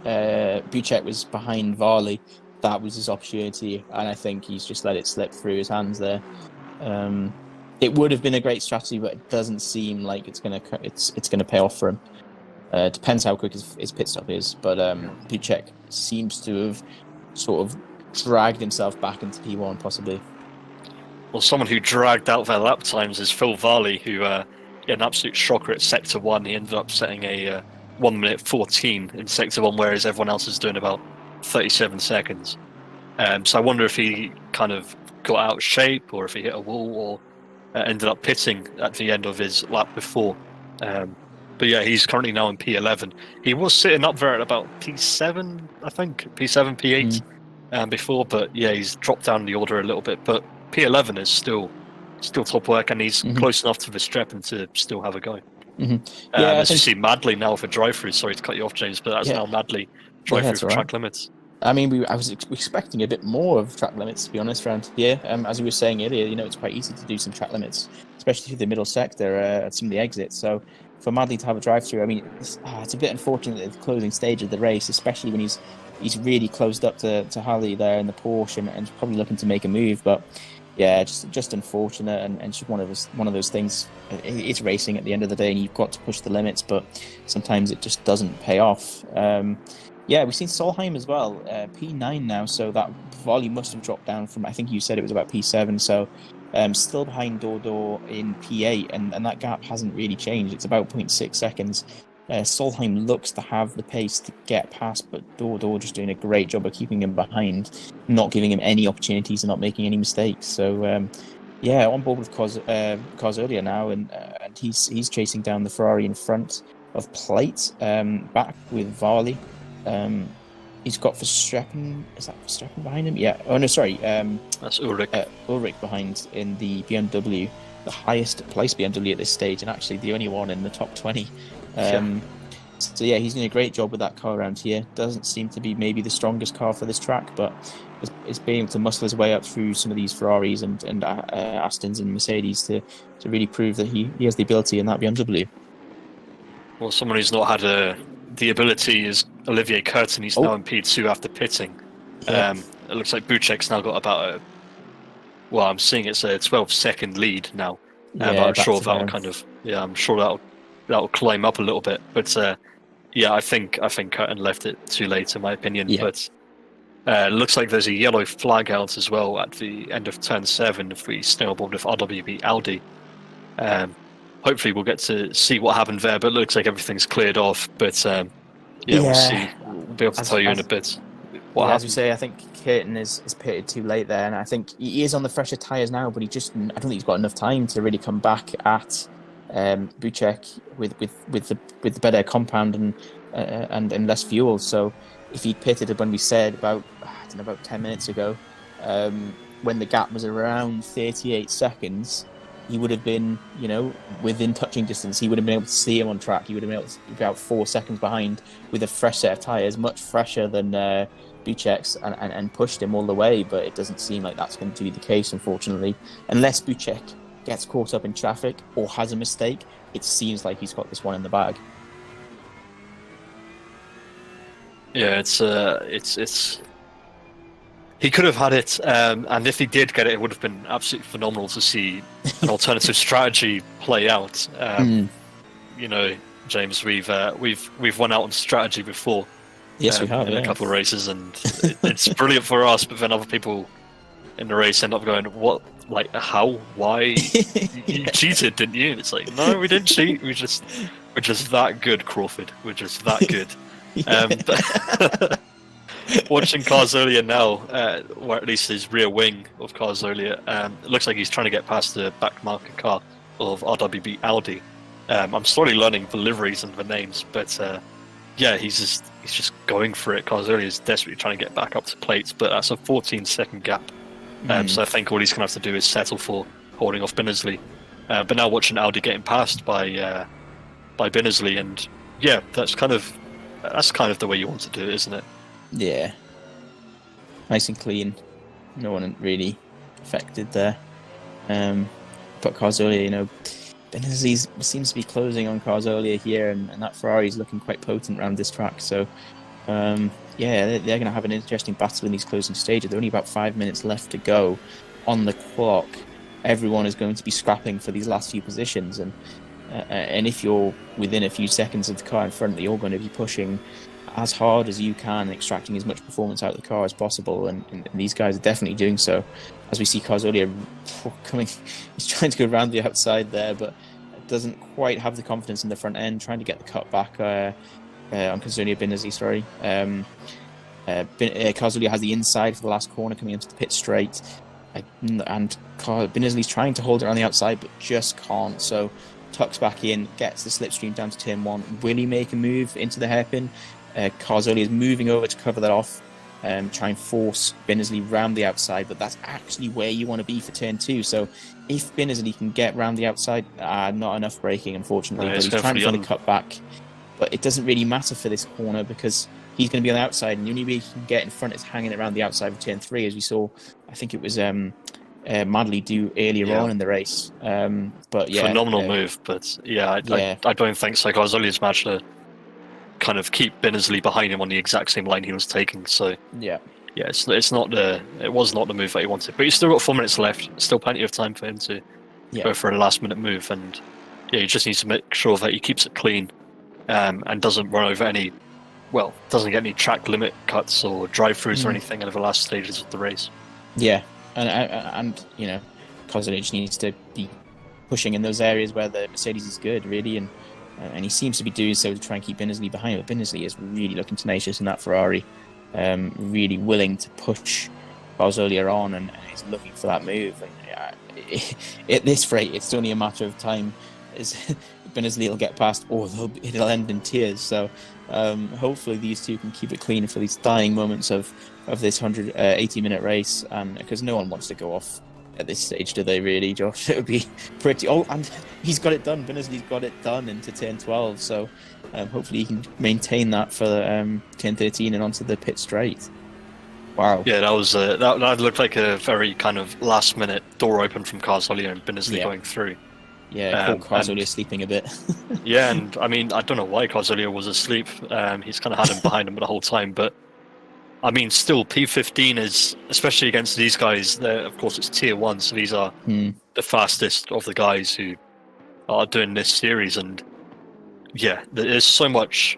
Buchek was behind Varley, that was his opportunity, and I think he's just let it slip through his hands there. It would have been a great strategy, but it doesn't seem like it's gonna pay off for him. Depends how quick his pit stop is, but Buchek seems to have sort of dragged himself back into P1, possibly. Well, someone who dragged out their lap times is Phil Varley, who an absolute shocker at Sector 1. He ended up setting a 1 minute 14 in Sector 1, whereas everyone else is doing about 37 seconds. So I wonder if he kind of got out of shape, or if he hit a wall, or ended up pitting at the end of his lap before. But yeah, he's currently now in P11. He was sitting up there at about P7, I think, P7, P8 before, but yeah, he's dropped down the order a little bit. But P11 is still top work, and he's close enough to Verstappen to still have a go. Yeah, as you see, Madley now for drive-through. Sorry to cut you off, James, but that's now Madley drive-through for track limits. I mean, I was expecting a bit more of track limits, to be honest, around here. As we were saying earlier, it's quite easy to do some track limits, especially through the middle sector at some of the exits. So for Madley to have a drive-through, I mean, it's a bit unfortunate at the closing stage of the race, especially when he's really closed up to Harley there in the Porsche and probably looking to make a move. But yeah, just unfortunate and just one of those things. It's racing at the end of the day, and you've got to push the limits, but sometimes it just doesn't pay off. Yeah, we've seen Solheim as well, P9 now, so that volume must have dropped down from, I think you said it was about P7, so still behind Dodo in P8, and that gap hasn't really changed. It's about 0.6 seconds. Solheim looks to have the pace to get past, but Dodo just doing a great job of keeping him behind, not giving him any opportunities and not making any mistakes. So, yeah, on board with Cos earlier now, and he's chasing down the Ferrari in front of Plate, back with Varley. He's got Verstappen. Is that Verstappen behind him? Yeah. Oh no, sorry. That's Ulrich. Ulrich behind in the BMW, the highest placed BMW at this stage, and actually the only one in the top 20. So yeah, he's doing a great job with that car around here. Doesn't seem to be maybe the strongest car for this track, but is being able to muscle his way up through some of these Ferraris and Astons and Mercedes to really prove that he has the ability in that BMW. Well, someone who's not had the ability is Olivier Curtin. He's now in P2 after pitting. Yeah. It looks like Buchek's now got about I'm seeing it's a 12-second lead now. But I'm sure that'll I'm sure that'll climb up a little bit. But I think Curtin left it too late, in my opinion. Yeah. But it looks like there's a yellow flag out as well at the end of turn 7 if we snowboard with RWB Audi. Hopefully we'll get to see what happened there, but it looks like everything's cleared off. But we'll see. We'll be able to tell you in a bit what happened. As we say, I think Curtin is pitted too late there, and I think he is on the fresher tyres now, but I don't think he's got enough time to really come back at Buchek with the better compound and less fuel. So if he'd pitted when we said about 10 minutes ago, when the gap was around 38 seconds, he would have been, within touching distance. He would have been able to see him on track. He would have been able to be about 4 seconds behind with a fresh set of tyres, much fresher than Buchek's, and pushed him all the way. But it doesn't seem like that's going to be the case, unfortunately. Unless Buchek gets caught up in traffic or has a mistake, it seems like he's got this one in the bag. Yeah, it's. He could have had it, and if he did get it, it would have been absolutely phenomenal to see an alternative strategy play out. James, we've won out on strategy before. Yes, we have in a couple of races, and it's brilliant for us. But then other people in the race end up going, "What? Like, how? Why? You cheated, didn't you?" And it's like, no, we didn't cheat. We're just that good, Crawford. We're just that good. Watching Cars earlier now, or at least his rear wing of Cars earlier, it looks like he's trying to get past the back market car of RWB Audi. I'm slowly learning the liveries and the names, but he's just going for it. Cars earlier is desperately trying to get back up to plates, but that's a 14-second gap. So I think all he's going to have to do is settle for holding off Binnersley. But now watching Audi getting passed by Binnersley, and that's kind of the way you want to do it, isn't it? Yeah, nice and clean. No one really affected there. But Cars earlier, Binnersley seems to be closing on Cars earlier here, and that Ferrari's looking quite potent around this track. So, they're going to have an interesting battle in these closing stages. There are only about 5 minutes left to go on the clock. Everyone is going to be scrapping for these last few positions, and if you're within a few seconds of the car in front, you're going to be pushing as hard as you can, extracting as much performance out of the car as possible, and these guys are definitely doing so. As we see Cars earlier coming, he's trying to go around the outside there, but doesn't quite have the confidence in the front end, trying to get the cut back on Kazunia Binnersley, sorry. Cars earlier has the inside for the last corner coming into the pit straight, and Binnersley's trying to hold it on the outside, but just can't. So tucks back in, gets the slipstream down to turn 1. Will he make a move into the hairpin? Carzoli is moving over to cover that off, try and force Binnersley round the outside, but that's actually where you want to be for turn 2. So if Binnersley can get round the outside, not enough braking, unfortunately, but he's trying to cut back. But it doesn't really matter for this corner because he's going to be on the outside, and the only way he can get in front is hanging around the outside of turn 3, as we saw. I think it was Madley do earlier on in the race. But yeah, phenomenal move. But I don't think so. Carzoli's managed to kind of keep Binnersley behind him on the exact same line he was taking. So it was not the move that he wanted. But he's still got 4 minutes left. Still plenty of time for him to go for a last minute move. And he just needs to make sure that he keeps it clean and doesn't run over doesn't get any track limit cuts or drive-throughs or anything in the last stages of the race. Yeah, and you know, Kozanic needs to be pushing in those areas where the Mercedes is good, really, and he seems to be doing so to try and keep Binnersley behind. But Binnersley is really looking tenacious in that Ferrari, really willing to push Balzolia on, and he's looking for that move. And at this rate, it's only a matter of time. Binnersley will get past, or it'll end in tears. So hopefully these two can keep it clean for these dying moments of this 180-minute race, and because no one wants to go off at this stage, do they really, Josh? It would be pretty... Oh, and he's got it done. Binnersley's got it done into turn 12, so hopefully he can maintain that for turn 13 and onto the pit straight. Wow. Yeah, that was that looked like a very kind of last-minute door open from Carzoli and Binnersley going through. Yeah, Carzoli sleeping a bit. Yeah, and I mean, I don't know why Carzoli was asleep. He's kind of had him behind him the whole time, but I mean, still, P15 is, especially against these guys, of course it's tier 1, so these are the fastest of the guys who are doing this series, and yeah, there's so much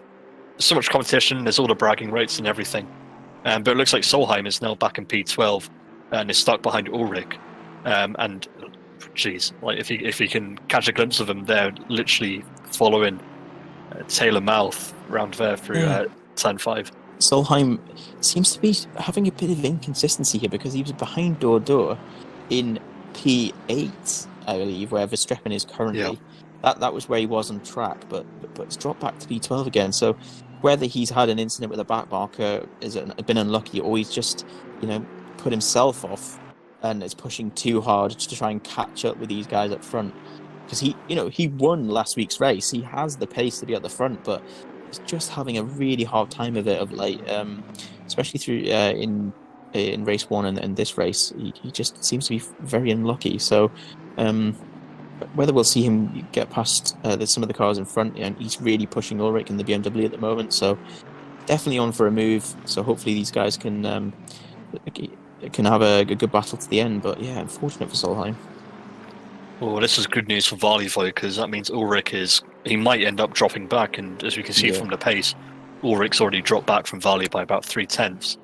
competition, there's all the bragging rights and everything. But it looks like Solheim is now back in P12 and is stuck behind Ulrich. And jeez, like if he can catch a glimpse of him, they're literally following tailor mouth round there through turn 5. Solheim seems to be having a bit of inconsistency here because he was behind Dordour in P8, I believe, where Verstappen is currently. Yeah. That was where he was on track, but it's dropped back to P12 again. So whether he's had an incident with a back marker, has been unlucky, or he's just, put himself off and is pushing too hard to try and catch up with these guys up front. Because he won last week's race. He has the pace to be at the front, but he's just having a really hard time of it of late, especially through in race 1 and this race. He just seems to be very unlucky. So whether we'll see him get past some of the cars in front, and he's really pushing Ulrich in the BMW at the moment. So definitely on for a move. So hopefully these guys can have a good battle to the end. But yeah, unfortunate for Solheim. Well, this is good news for Varley though, because that means Ulrich he might end up dropping back, and as we can see from the pace, Ulrich's already dropped back from Varley by about 0.3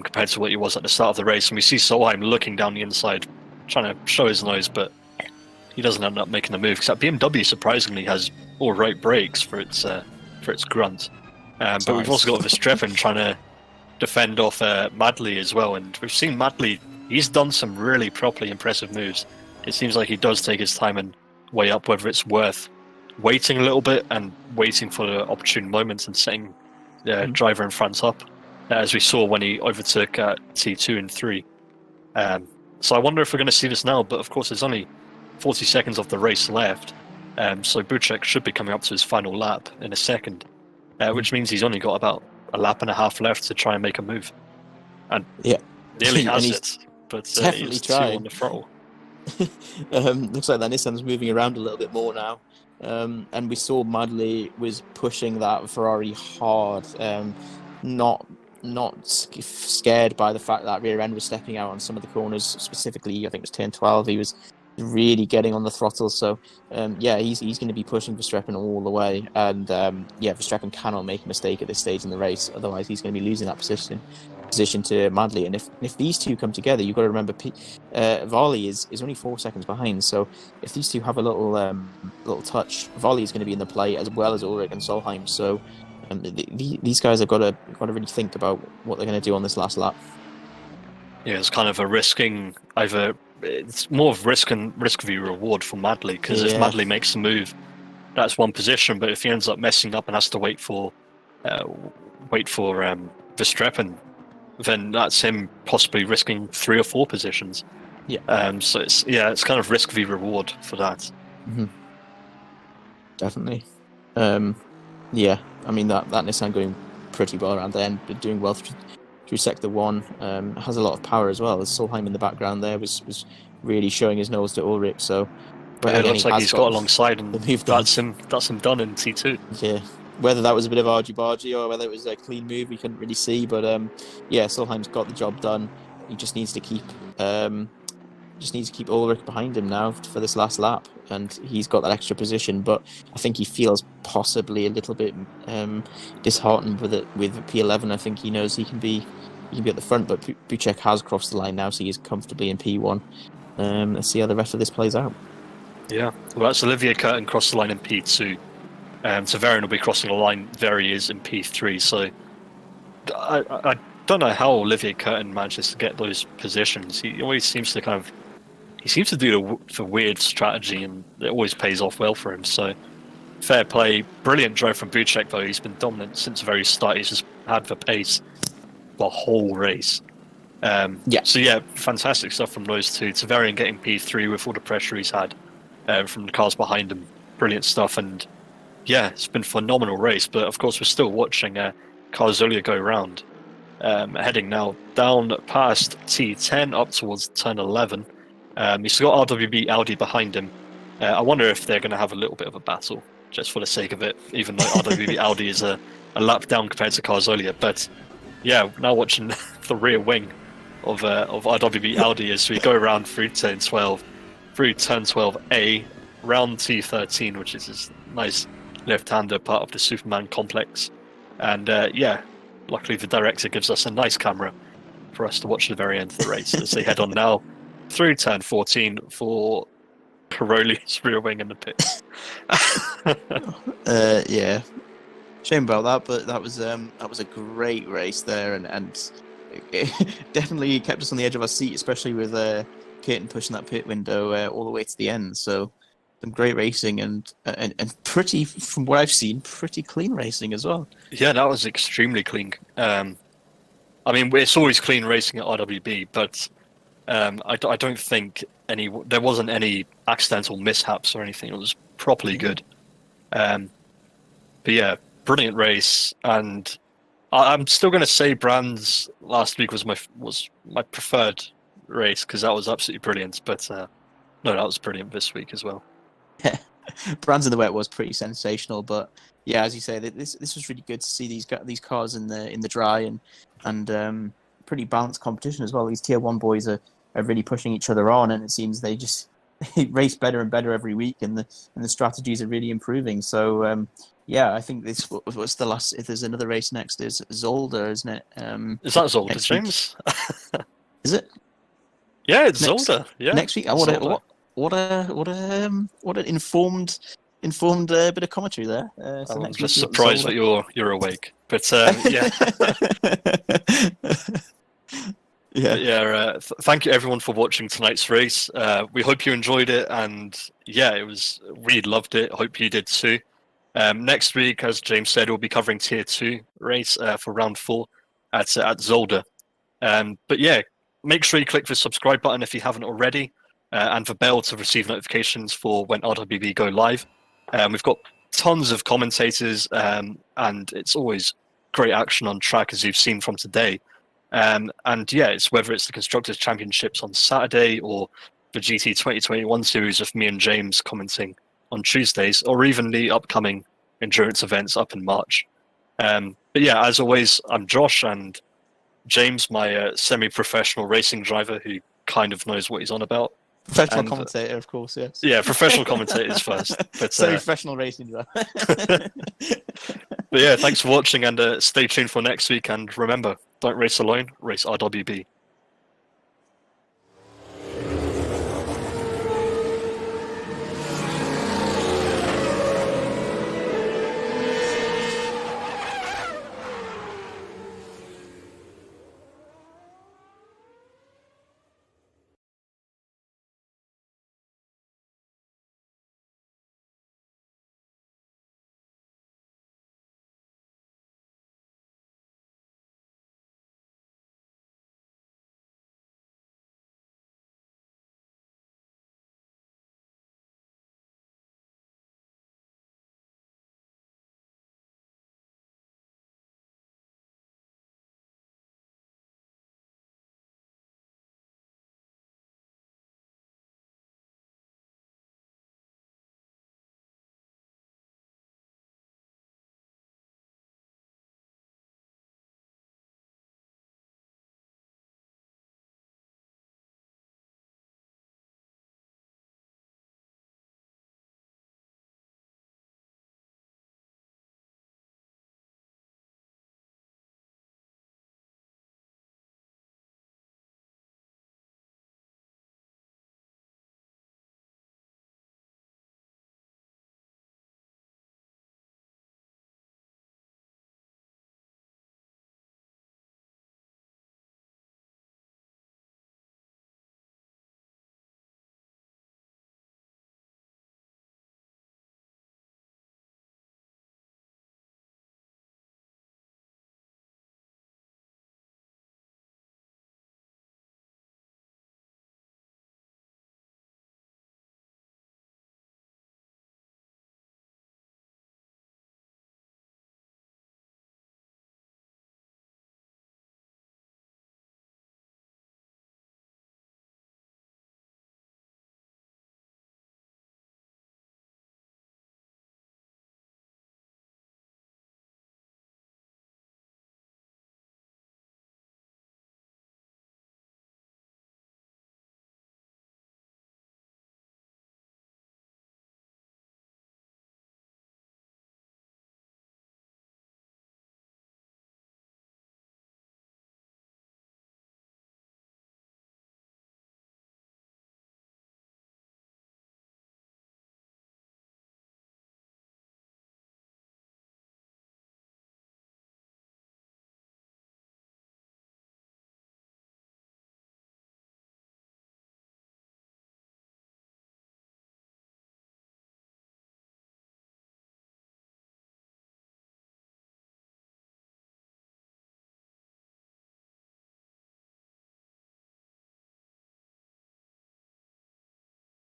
compared to what he was at the start of the race. And we see Solheim looking down the inside, trying to show his nose, but he doesn't end up making the move, because that BMW surprisingly has all right brakes for its grunt. But we've also got Verstappen trying to defend off Madley as well, and we've seen Madley, he's done some really properly impressive moves. It seems like he does take his time and weigh up whether it's worth waiting a little bit and waiting for the opportune moments and setting the driver in front up, as we saw when he overtook T2 and 3. So I wonder if we're going to see this now, but of course there's only 40 seconds of the race left, so Buchek should be coming up to his final lap in a second, which means he's only got about a lap and a half left to try and make a move. And nearly has it, but he's trying on the throttle. Looks like that Nissan's moving around a little bit more now, and we saw Madley was pushing that Ferrari hard, not scared by the fact that rear end was stepping out on some of the corners. Specifically, I think it was turn 12, he was really getting on the throttle. So he's going to be pushing Verstappen all the way, and Verstappen cannot make a mistake at this stage in the race, otherwise he's going to be losing that position to Madley. And if these two come together, you've got to remember Varley is only 4 seconds behind, so if these two have a little touch, Varley is going to be in the play as well as Ulrich and Solheim. So these guys have got to really think about what they're going to do on this last lap. Yeah, it's kind of it's more of risk v reward for Madley, because if Madley makes the move that's one position. But if he ends up messing up and has to wait for Verstappen, then that's him possibly risking 3 or 4 positions. Yeah. So it's kind of risk v reward for that. Mm-hmm. Definitely. Yeah. I mean that Nissan going pretty well around the end, but doing well through sector 1. Has a lot of power as well. As Solheim in the background there was really showing his nose to Ulrich. So, but it looks like he's got alongside, and that's him done in T2. Yeah. Whether that was a bit of argy-bargy or whether it was a clean move, we couldn't really see. But yeah, Solheim's got the job done. He just needs to keep Ulrich behind him now for this last lap, and he's got that extra position. But I think he feels possibly a little bit disheartened with P11. I think he knows he can be at the front, but Buchek has crossed the line now, so he's comfortably in P1. Let's see how the rest of this plays out. Yeah, well, that's Olivier Curtin crossed the line in P2. Severian will be crossing the line. There he is in P3. So I don't know how Olivier Curtin manages to get those positions. He always seems to do the weird strategy, and it always pays off well for him. So fair play. Brilliant drive from Buchek, though. He's been dominant since the very start. He's just had the pace the whole race. So yeah, fantastic stuff from those two. Severian getting P3 with all the pressure he's had from the cars behind him. Brilliant stuff. And yeah, it's been a phenomenal race. But of course, we're still watching Carzolia go round. Heading now down past T10 up towards turn 11. He's got RWB Audi behind him. I wonder if they're going to have a little bit of a battle, just for the sake of it, even though RWB Audi is a lap down compared to Carzolia. But yeah, now watching the rear wing of RWB Audi as we go around through turn 12, through turn 12A, round T13, which is this nice left-hander part of the Superman complex. And yeah, luckily the director gives us a nice camera for us to watch the very end of the race as they head on now through turn 14 for Caroli's rear wing in the pit. Yeah, shame about that, but that was a great race there, and it definitely kept us on the edge of our seat, especially with Caton pushing that pit window all the way to the end. So some great racing and pretty, from what I've seen, pretty clean racing as well. Yeah, that was extremely clean. I mean, it's always clean racing at RWB, but I don't think there wasn't any accidental mishaps or anything. It was properly good. But yeah, brilliant race, and I'm still going to say Brands last week was my preferred race because that was absolutely brilliant. But no, that was brilliant this week as well. Yeah, Brands in the wet was pretty sensational, but yeah, as you say, this was really good to see these cars in the dry and pretty balanced competition as well. These tier 1 boys are really pushing each other on, and it seems they race better and better every week, and the strategies are really improving. So yeah, I think this was the last. If there's another race next, is Zolder, isn't it? Is that Zolder, James? Is it? Yeah, it's Zolder. Yeah, next week. What an informed bit of commentary there. So I'm next just week surprised that you're awake, but yeah. Yeah. Thank you everyone for watching tonight's race. We hope you enjoyed it, and yeah, we loved it. Hope you did too. Next week, as James said, we'll be covering Tier 2 race for round 4 at Zolder. But yeah, make sure you click the subscribe button if you haven't already, and the bell to receive notifications for when RWB go live. We've got tons of commentators, and it's always great action on track, as you've seen from today. And yeah, whether it's the Constructors' Championships on Saturday or the GT 2021 series of me and James commenting on Tuesdays, or even the upcoming endurance events up in March. But yeah, as always, I'm Josh, and James, my semi-professional racing driver who kind of knows what he's on about. Professional commentator, of course, yes. Yeah, professional commentators first. But semi-professional racing driver. But yeah, thanks for watching, and stay tuned for next week. And remember, don't race alone, race RWB.